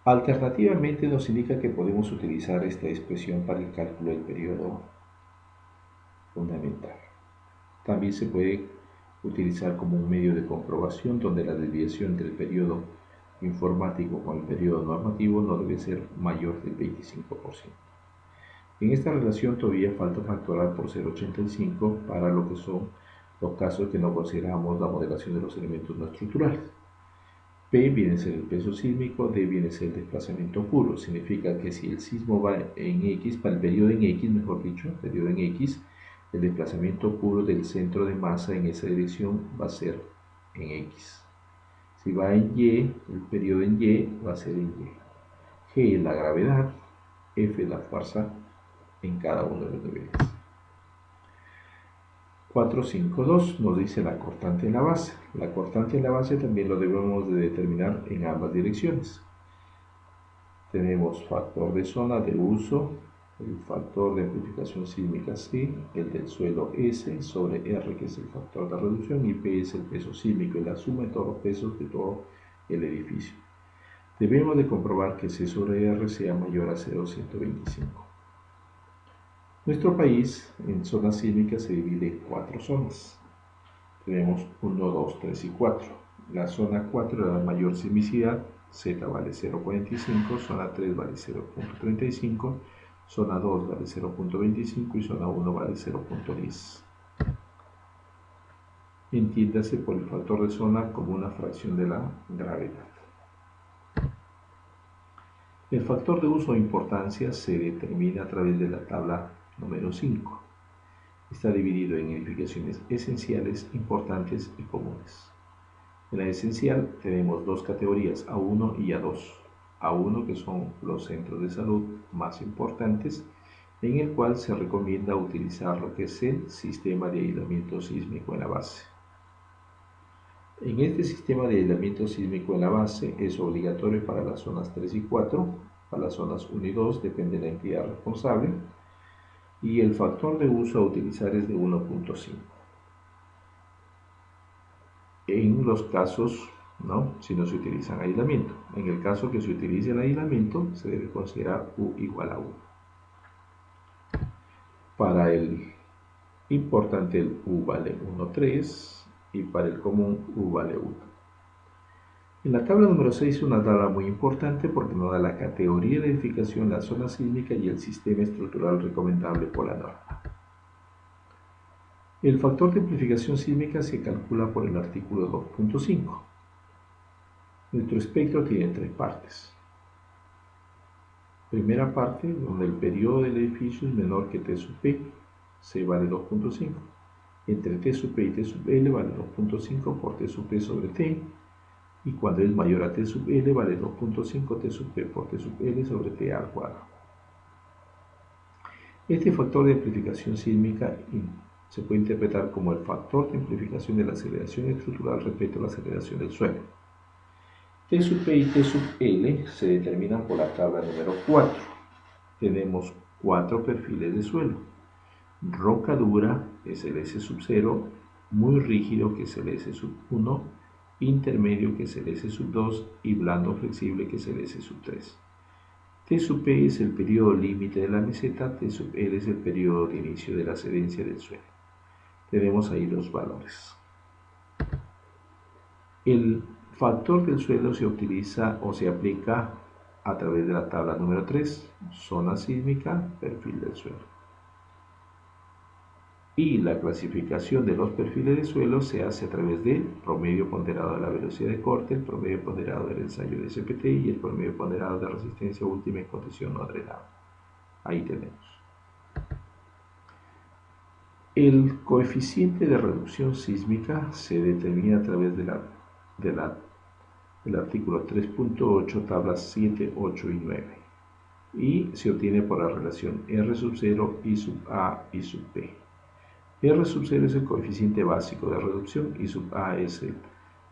S1: Alternativamente nos indica que podemos utilizar esta expresión para el cálculo del periodo fundamental. También se puede utilizar como un medio de comprobación donde la desviación entre el periodo informático con el periodo normativo no debe ser mayor del 25%. En esta relación todavía falta factorar por 0,85 para lo que son los casos que no consideramos la modelación de los elementos no estructurales. P viene a ser el peso sísmico, D viene a ser el desplazamiento puro. Significa que si el sismo va en X, para el periodo en X, mejor dicho, periodo en X, el desplazamiento puro del centro de masa en esa dirección va a ser en X. Si va en Y, el periodo en Y va a ser en Y. G es la gravedad, F es la fuerza en cada uno de los niveles. 452 nos dice la cortante en la base. La cortante en la base también lo debemos de determinar en ambas direcciones. Tenemos factor de zona de uso, el factor de amplificación sísmica C, el del suelo S, sobre R, que es el factor de reducción, y P es el peso sísmico, y la suma de todos los pesos de todo el edificio. Debemos de comprobar que C sobre R sea mayor a 0,125. Nuestro país en zonas sísmicas se divide en 4 zonas. Tenemos 1, 2, 3 y 4. La zona 4 es la mayor sismicidad, Z vale 0,45, zona 3 vale 0,35, zona 2 vale 0,25 y zona 1 vale 0,10. Entiéndase por el factor de zona como una fracción de la gravedad. El factor de uso o importancia se determina a través de la tabla número 5. Está dividido en edificaciones esenciales, importantes y comunes. En la esencial tenemos dos categorías, A1 y A2. A1, que son los centros de salud más importantes, en el cual se recomienda utilizar lo que es el sistema de aislamiento sísmico en la base. En este sistema de aislamiento sísmico en la base es obligatorio para las zonas 3 y 4, para las zonas 1 y 2 depende de la entidad responsable, y el factor de uso a utilizar es de 1,5. En los casos, si no se utiliza aislamiento. En el caso que se utilice el aislamiento, se debe considerar U igual a 1. Para el importante, el U vale 1,3 y para el común U vale 1. En la tabla número 6 es una tabla muy importante porque nos da la categoría de edificación, la zona sísmica y el sistema estructural recomendable por la norma. El factor de amplificación sísmica se calcula por el artículo 2.5. Nuestro espectro tiene 3 partes. Primera parte, donde el periodo del edificio es menor que T sub P, C vale 2.5. Entre T sub P y T sub L vale 2.5 por T sub P sobre T, y cuando es mayor a T sub L vale 2.5 T sub P por T sub L sobre T al cuadrado. Este factor de amplificación sísmica se puede interpretar como el factor de amplificación de la aceleración estructural respecto a la aceleración del suelo. T sub P y T sub L se determinan por la tabla número 4. Tenemos 4 perfiles de suelo. Roca dura es el S sub 0, muy rígido que es el S sub 1, intermedio que es el S sub 2 y blando flexible que es el S sub 3. T sub P es el periodo límite de la meseta, T sub L es el periodo de inicio de la cedencia del suelo. Tenemos ahí los valores. El factor del suelo se utiliza o se aplica a través de la tabla número 3, zona sísmica, perfil del suelo. Y la clasificación de los perfiles de suelo se hace a través del promedio ponderado de la velocidad de corte, el promedio ponderado del ensayo de SPT y el promedio ponderado de resistencia última en condición no drenada. Ahí tenemos. El coeficiente de reducción sísmica se determina a través del artículo 3.8, tablas 7, 8 y 9. Y se obtiene por la relación R sub 0, I sub A y sub P. R sub 0 es el coeficiente básico de reducción, I sub A es el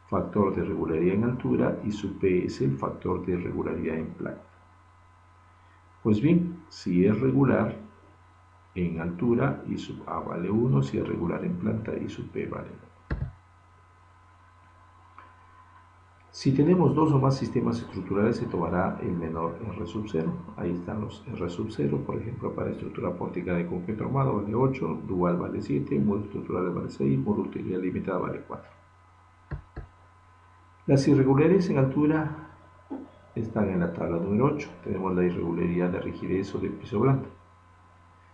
S1: factor de regularidad en altura y sub P es el factor de regularidad en planta. Pues bien, si es regular en altura, I sub A vale 1, si es regular en planta, I sub P vale 1. Si tenemos dos o más sistemas estructurales, se tomará el menor R sub 0. Ahí están los R sub 0, por ejemplo, para estructura pórtica de concreto armado vale 8, dual vale 7, muro estructural vale 6, muro utilidad limitada vale 4. Las irregularidades en altura están en la tabla número 8. Tenemos la irregularidad de rigidez o de piso blando.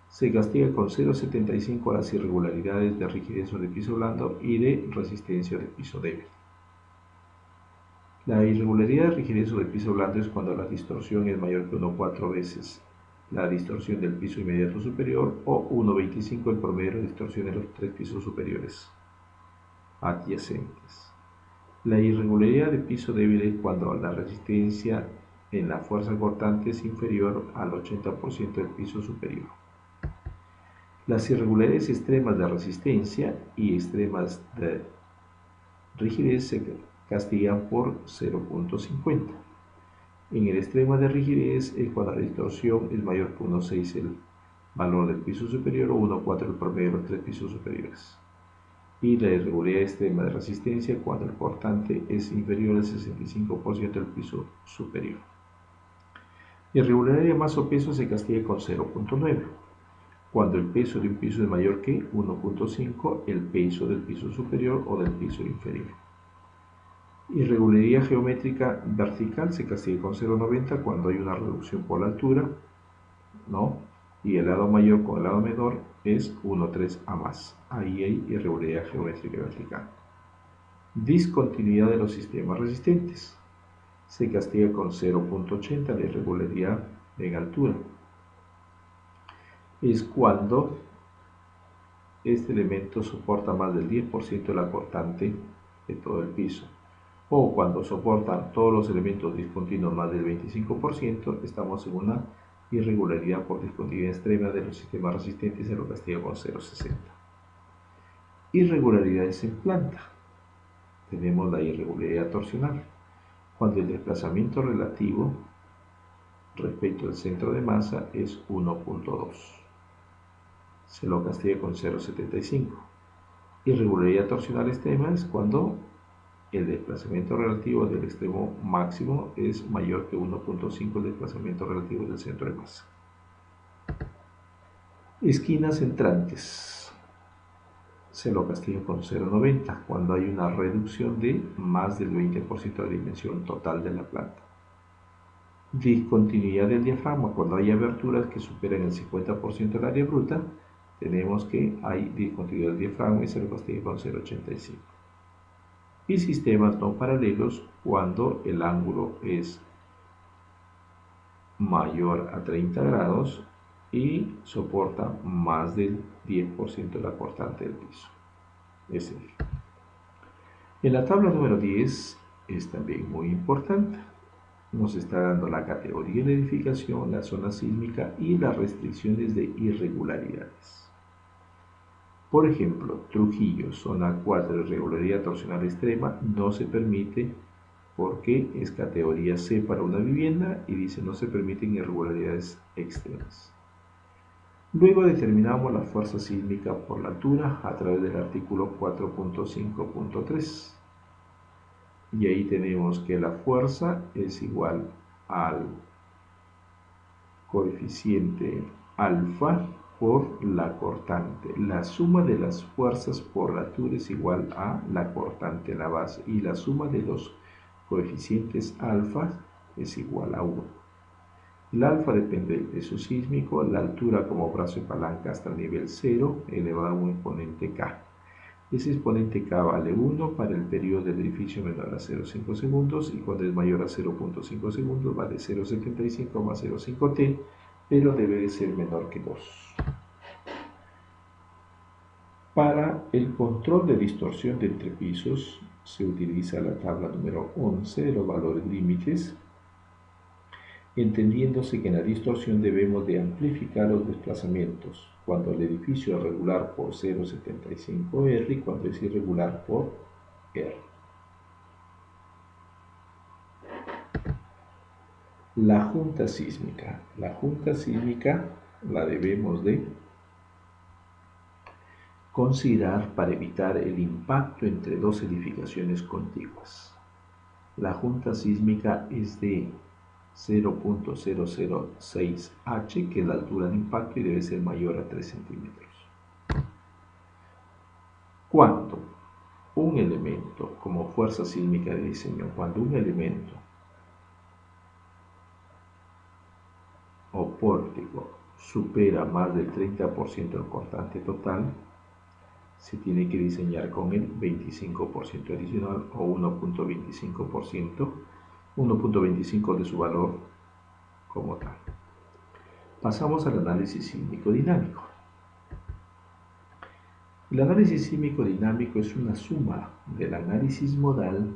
S1: Se castiga con 0,75 a las irregularidades de rigidez o de piso blando y de resistencia o de piso débil. La irregularidad de rigidez o de piso blando es cuando la distorsión es mayor que 1,4 veces la distorsión del piso inmediato superior o 1,25 el promedio de distorsión de los tres pisos superiores adyacentes. La irregularidad de piso débil es cuando la resistencia en la fuerza cortante es inferior al 80% del piso superior. Las irregularidades extremas de resistencia y extremas de rigidez se castigan por 0,50. En el extremo de rigidez es cuando la distorsión es mayor que 1,6 el valor del piso superior o 1,4 el promedio de los tres pisos superiores. Y la irregularidad extrema de resistencia cuando el cortante es inferior al 65% del piso superior. Irregularidad de masa o peso se castiga con 0,9. Cuando el peso de un piso es mayor que 1,5 el peso del piso superior o del piso inferior. Irregularidad geométrica vertical se castiga con 0,90 cuando hay una reducción por la altura, ¿no? Y el lado mayor con el lado menor es 1,3 a más. Ahí hay irregularidad geométrica vertical. Discontinuidad de los sistemas resistentes. Se castiga con 0,80 la irregularidad en altura. Es cuando este elemento soporta más del 10% de la cortante de todo el piso. O cuando soportan todos los elementos discontinuos más del 25%, estamos en una irregularidad por discontinuidad extrema de los sistemas resistentes y se lo castiga con 0,60. Irregularidades en planta. Tenemos la irregularidad torsional, cuando el desplazamiento relativo respecto al centro de masa es 1,2. Se lo castiga con 0,75. Irregularidad torsional extrema es cuando el desplazamiento relativo del extremo máximo es mayor que 1,5 el desplazamiento relativo del centro de masa. Esquinas entrantes. Se lo castiga con 0,90 cuando hay una reducción de más del 20% de la dimensión total de la planta. Discontinuidad del diafragma. Cuando hay aberturas que superan el 50% del área bruta, tenemos que hay discontinuidad del diafragma y se lo castiga con 0,85. Y sistemas no paralelos cuando el ángulo es mayor a 30 grados y soporta más del 10% de la cortante del piso. En la tabla número 10 es también muy importante. Nos está dando la categoría de edificación, la zona sísmica y las restricciones de irregularidades. Por ejemplo, Trujillo, zona 4, irregularidad torsional extrema, no se permite porque es categoría C para una vivienda y dice no se permiten irregularidades extremas. Luego determinamos la fuerza sísmica por la altura a través del artículo 4.5.3. Y ahí tenemos que la fuerza es igual al coeficiente alfa por la cortante. La suma de las fuerzas por la altura es igual a la cortante en la base y la suma de los coeficientes alfa es igual a 1. El alfa depende del peso sísmico, la altura como brazo de palanca hasta el nivel 0 elevado a un exponente k. Ese exponente k vale 1 para el periodo del edificio menor a 0,5 segundos y cuando es mayor a 0,5 segundos vale 0,75 más 0,5 t, pero debe de ser menor que 2. Para el control de distorsión de entre pisos se utiliza la tabla número 11 de los valores límites, entendiéndose que en la distorsión debemos de amplificar los desplazamientos cuando el edificio es regular por 0,75 R y cuando es irregular por R. La junta sísmica. La junta sísmica la debemos de considerar para evitar el impacto entre dos edificaciones contiguas. La junta sísmica es de 0.006 H, que es la altura de impacto y debe ser mayor a 3 centímetros. Cuando un elemento, como fuerza sísmica de diseño, cuando un elemento o pórtico supera más del 30% del cortante total, se tiene que diseñar con el 25% adicional o 1.25 de su valor como tal. Pasamos al análisis sísmico dinámico. El análisis sísmico dinámico es una suma del análisis modal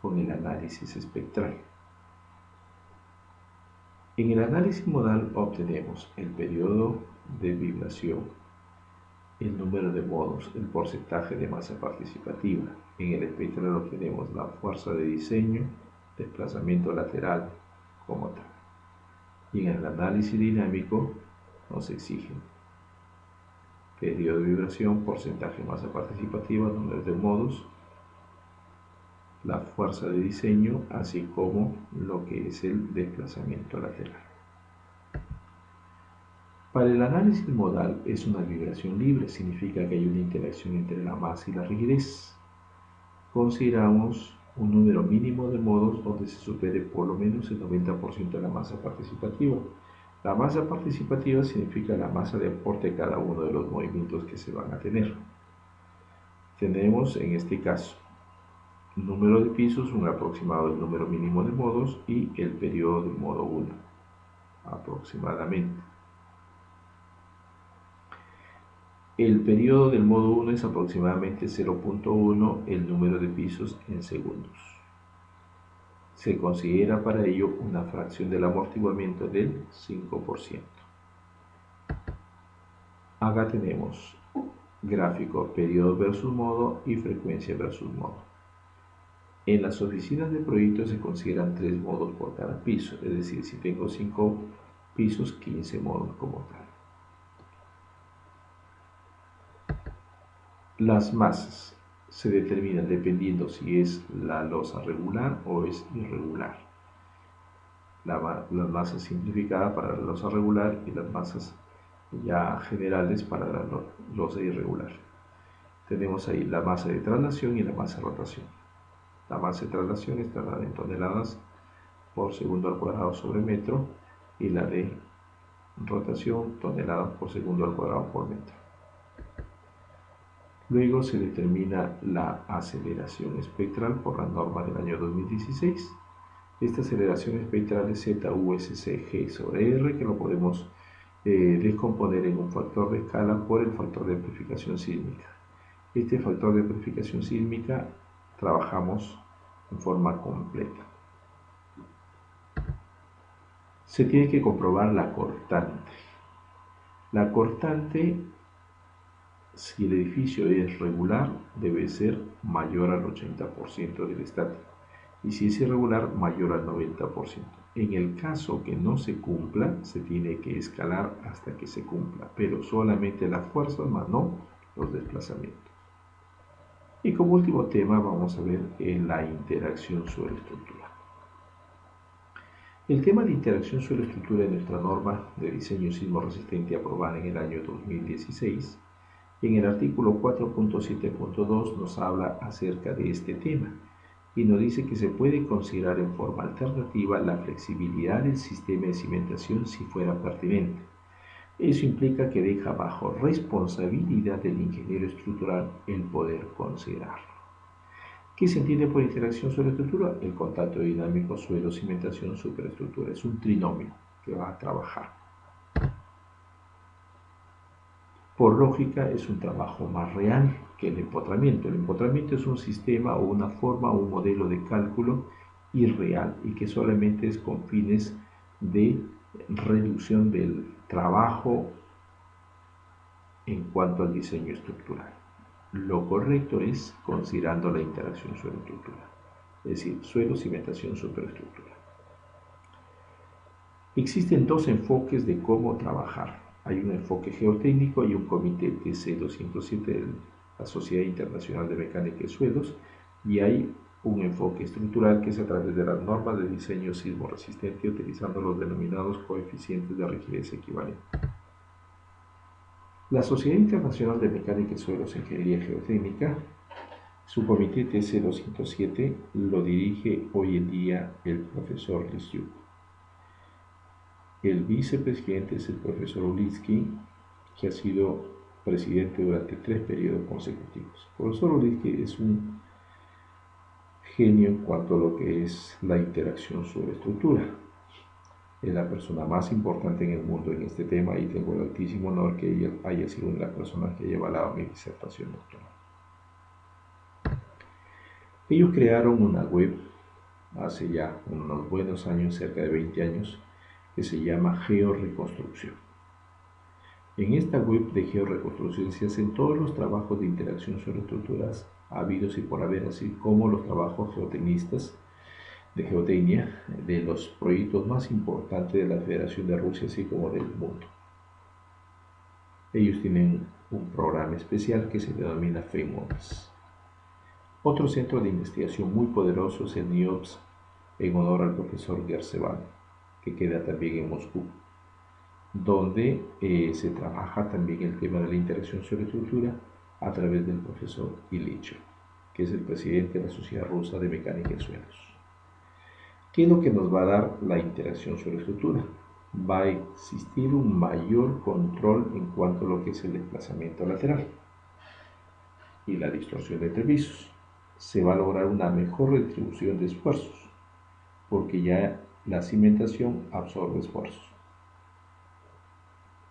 S1: con el análisis espectral. En el análisis modal obtenemos el periodo de vibración, el número de modos, el porcentaje de masa participativa. En el espectral obtenemos la fuerza de diseño, desplazamiento lateral como tal. Y en el análisis dinámico nos exigen periodo de vibración, porcentaje de masa participativa, número de modos, la fuerza de diseño, así como lo que es el desplazamiento lateral. Para el análisis modal es una vibración libre, significa que hay una interacción entre la masa y la rigidez. Consideramos un número mínimo de modos donde se supere por lo menos el 90% de la masa participativa. La masa participativa significa la masa de aporte de cada uno de los movimientos que se van a tener. Tenemos en este caso número de pisos, un aproximado del número mínimo de modos y el periodo del modo 1 aproximadamente. El periodo del modo 1 es aproximadamente 0.1 el número de pisos en segundos. Se considera para ello una fracción del amortiguamiento del 5%. Acá tenemos gráfico periodo versus modo y frecuencia versus modo. En las oficinas de proyectos se consideran 3 modos por cada piso, es decir, si tengo 5 pisos, 15 modos como tal. Las masas se determinan dependiendo si es la losa regular o es irregular. Las masas simplificadas para la losa regular y las masas ya generales para la losa irregular. Tenemos ahí la masa de traslación y la masa de rotación. La masa de traslación está dada en toneladas por segundo al cuadrado sobre metro y la de rotación toneladas por segundo al cuadrado por metro. Luego se determina la aceleración espectral por la norma del año 2016. Esta aceleración espectral es ZUSCG sobre R, que lo podemos descomponer en un factor de escala por el factor de amplificación sísmica. Este factor de amplificación sísmica trabajamos en forma completa. Se tiene que comprobar la cortante. La cortante, si el edificio es regular, debe ser mayor al 80% del estático. Y si es irregular, mayor al 90%. En el caso que no se cumpla, se tiene que escalar hasta que se cumpla, pero solamente la fuerza más no los desplazamientos. Y como último tema vamos a ver la interacción suelo-estructura. El tema de interacción suelo-estructura en nuestra norma de diseño sismo resistente aprobada en el año 2016, en el artículo 4.7.2 nos habla acerca de este tema y nos dice que se puede considerar en forma alternativa la flexibilidad del sistema de cimentación si fuera pertinente. Eso implica que deja bajo responsabilidad del ingeniero estructural el poder considerarlo. ¿Qué se entiende por interacción suelo-estructura? El contacto dinámico suelo-cimentación-superestructura. Es un trinomio que va a trabajar. Por lógica, es un trabajo más real que el empotramiento. El empotramiento es un sistema o una forma o un modelo de cálculo irreal y que solamente es con fines de reducción del trabajo en cuanto al diseño estructural. Lo correcto es considerando la interacción suelo-estructura, es decir, suelo, cimentación, superestructura. Existen dos enfoques de cómo trabajar. Hay un enfoque geotécnico y un comité TC207 de la Sociedad Internacional de Mecánica de Suelos, y hay un enfoque estructural que es a través de las normas de diseño sismo resistente utilizando los denominados coeficientes de rigidez equivalente. La Sociedad Internacional de Mecánica de Suelos e Ingeniería Geotécnica, su comité TC207 lo dirige hoy en día el profesor Lisyuk. El vicepresidente es el profesor Ulitsky, que ha sido presidente durante 3 periodos consecutivos. El profesor Ulitsky es un genio en cuanto a lo que es la interacción sobre estructura. Es la persona más importante en el mundo en este tema y tengo el altísimo honor que ella haya sido la persona que haya avalado mi disertación doctoral. Ellos crearon una web hace ya unos buenos años, cerca de 20 años, que se llama Georreconstrucción. En esta web de georreconstrucción se hacen todos los trabajos de interacción sobre estructuras habidos y por haber, así como los trabajos geotecnistas de geotecnia de los proyectos más importantes de la Federación de Rusia, así como del mundo. Ellos tienen un programa especial que se denomina FEMONS. Otro centro de investigación muy poderoso es el NIOPS, en honor al profesor Gersevan, que queda también en Moscú, donde se trabaja también el tema de la interacción sobre estructura a través del profesor Ilitchev, que es el presidente de la Sociedad Rusa de Mecánica de Suelos. ¿Qué es lo que nos va a dar la interacción sobre estructura? Va a existir un mayor control en cuanto a lo que es el desplazamiento lateral y la distorsión entre pisos. Se va a lograr una mejor retribución de esfuerzos, porque ya la cimentación absorbe esfuerzos.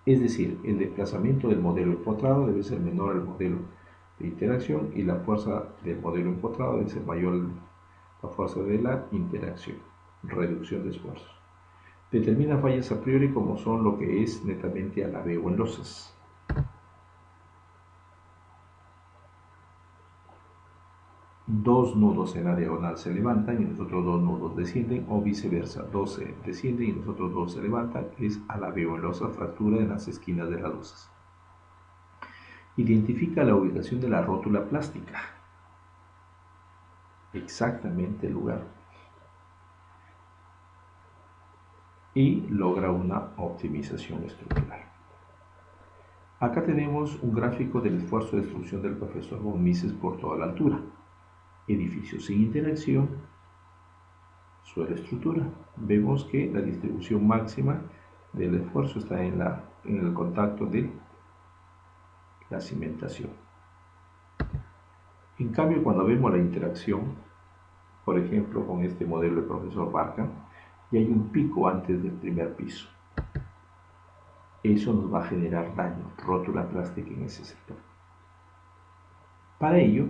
S1: Es decir, el desplazamiento del modelo empotrado debe ser menor al modelo de interacción y la fuerza del modelo empotrado debe ser mayor a la fuerza de la interacción. Reducción de esfuerzos. Determina fallas a priori como son lo que es netamente alabeo en losas. Dos nudos en la diagonal se levantan y nosotros dos nudos descienden, o viceversa, dos se descienden y nosotros dos se levantan, es alabeo en losas, fractura en las esquinas de las losas. Identifica la ubicación de la rótula plástica, exactamente el lugar, y logra una optimización estructural. Acá tenemos un gráfico del esfuerzo de destrucción del profesor von Mises por toda la altura. Edificio sin interacción, suelo-estructura. Vemos que la distribución máxima del esfuerzo está en el contacto de la cimentación. En cambio, cuando vemos la interacción, por ejemplo, con este modelo del profesor Barca, y hay un pico antes del primer piso. Eso nos va a generar daño, rótula plástica en ese sector. Para ello,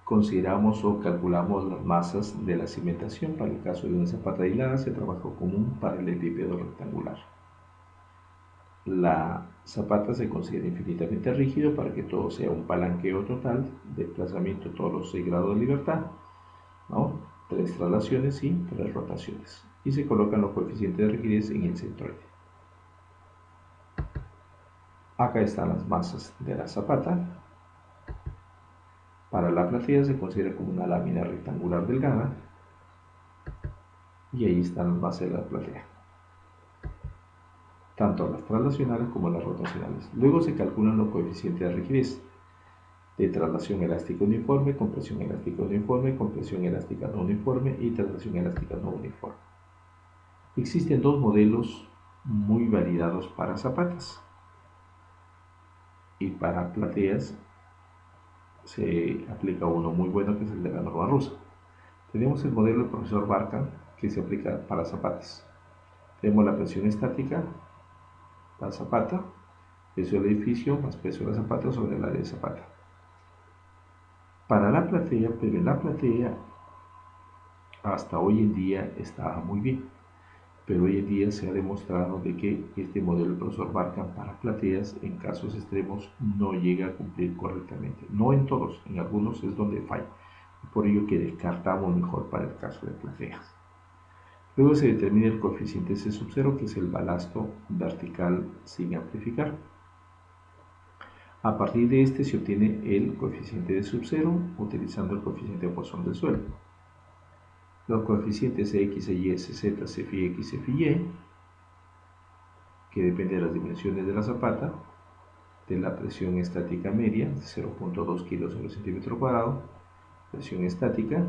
S1: consideramos o calculamos las masas de la cimentación. Para el caso de una zapata aislada se trabaja con un paralelepípedo rectangular. La zapata se considera infinitamente rígido para que todo sea un palanqueo total, desplazamiento todos los 6 grados de libertad, ¿no? 3 traslaciones y 3 rotaciones. Y se colocan los coeficientes de rigidez en el centroide. Acá están las masas de la zapata. Para la platea se considera como una lámina rectangular delgada y ahí están las bases de la platea, tanto las traslacionales como las rotacionales. Luego se calculan los coeficientes de rigidez de traslación elástica uniforme, compresión elástica uniforme, compresión elástica no uniforme y traslación elástica no uniforme. Existen dos modelos muy validados para zapatas y para plateas se aplica uno muy bueno que es el de la norma rusa. Tenemos el modelo del profesor Barkan que se aplica para zapatas. Tenemos la presión estática, la zapata, peso del edificio más peso de la zapata sobre el área de zapata. Para la platea, pero en la platea hasta hoy en día está muy bien, pero hoy en día se ha demostrado de que este modelo del profesor Barkan para plateas en casos extremos no llega a cumplir correctamente. No en todos, en algunos es donde falla. Por ello que descartamos mejor para el caso de plateas. Luego se determina el coeficiente C sub 0, que es el balasto vertical sin amplificar. A partir de este se obtiene el coeficiente de sub 0 utilizando el coeficiente de Poisson del suelo. Los coeficientes X, Y, Z, Cφx, Cφy, que depende de las dimensiones de la zapata, de la presión estática media, 0.2 kg sobre centímetro cuadrado, presión estática,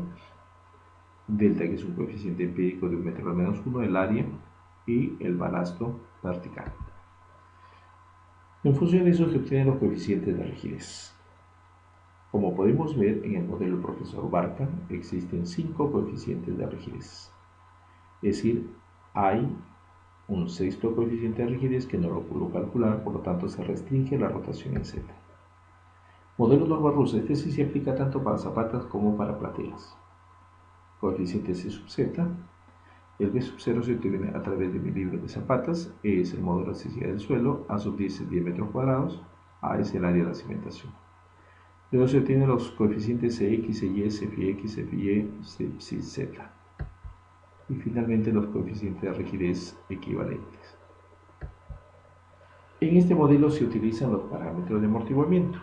S1: delta, que es un coeficiente empírico de 1 metro al menos 1, el área y el balasto vertical. En función de eso se obtienen los coeficientes de rigidez. Como podemos ver en el modelo del profesor Barkan, existen 5 coeficientes de rigidez. Es decir, hay un sexto coeficiente de rigidez que no lo puedo calcular, por lo tanto se restringe la rotación en Z. Modelo norma rusa, este sí se aplica tanto para zapatas como para plateas. Coeficiente C sub Z. El B sub 0 se obtiene a través de mi libro de zapatas. E es el modo de elasticidad del suelo. A sub 10 es 10 metros cuadrados. A es el área de la cimentación. Luego se obtienen los coeficientes Cx, Cy, Cfx, Cfy, Cz. Y finalmente los coeficientes de rigidez equivalentes. En este modelo se utilizan los parámetros de amortiguamiento,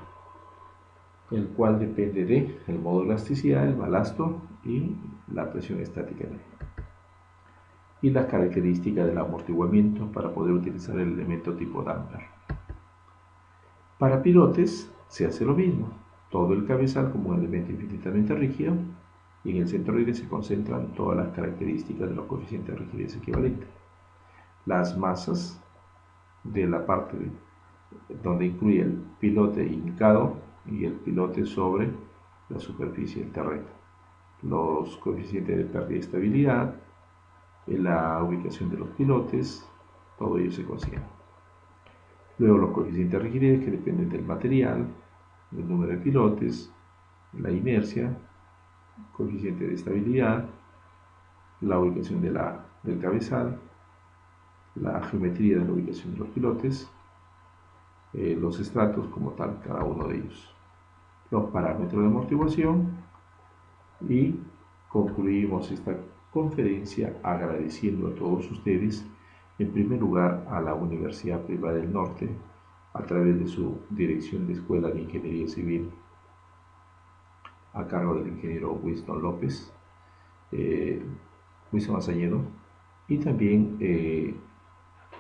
S1: el cual depende del modo de elasticidad, el balasto y la presión estática y las características del amortiguamiento para poder utilizar el elemento tipo damper. Para pilotes se hace lo mismo, todo el cabezal como un elemento infinitamente rígido y en el centroide se concentran todas las características de los coeficientes de rigidez equivalente. Las masas de la parte donde incluye el pilote hincado y el pilote sobre la superficie del terreno, los coeficientes de pérdida de estabilidad, la ubicación de los pilotes, todo ello se considera. Luego los coeficientes de rigidez que dependen del material, del número de pilotes, la inercia, coeficiente de estabilidad, la ubicación del cabezal, la geometría de la ubicación de los pilotes, los estratos como tal, cada uno de ellos, los parámetros de amortiguación y concluimos esta conferencia agradeciendo a todos ustedes, en primer lugar a la Universidad Privada del Norte, a través de su Dirección de Escuela de Ingeniería Civil, a cargo del ingeniero Winston López, Winston Azañedo, y también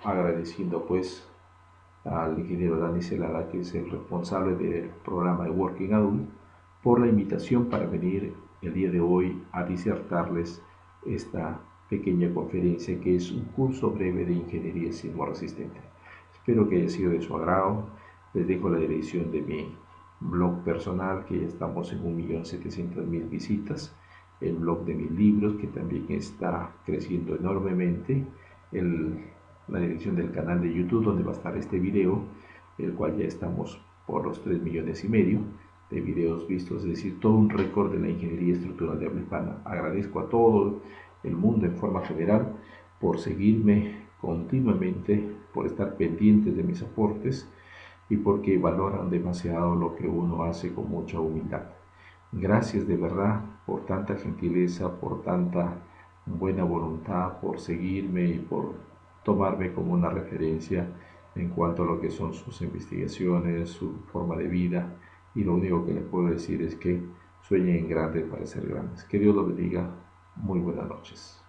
S1: agradeciendo pues al ingeniero Dani Celada, que es el responsable del programa de Working Adult, por la invitación para venir el día de hoy a disertarles esta pequeña conferencia que es un curso breve de ingeniería sismo resistente. Espero que haya sido de su agrado. Les dejo la dirección de mi blog personal, que ya estamos en 1.700.000 visitas, el blog de mis libros, que también está creciendo enormemente, la dirección del canal de YouTube donde va a estar este video, el cual ya estamos por los 3,5 millones de videos vistos, es decir, todo un récord de la ingeniería estructural de habla hispana. Agradezco a todo el mundo en forma general por seguirme continuamente, por estar pendientes de mis aportes y porque valoran demasiado lo que uno hace con mucha humildad. Gracias de verdad por tanta gentileza, por tanta buena voluntad, por seguirme y por tomarme como una referencia en cuanto a lo que son sus investigaciones, su forma de vida y lo único que les puedo decir es que sueñen en grande para ser grandes. Que Dios los bendiga. Muy buenas noches.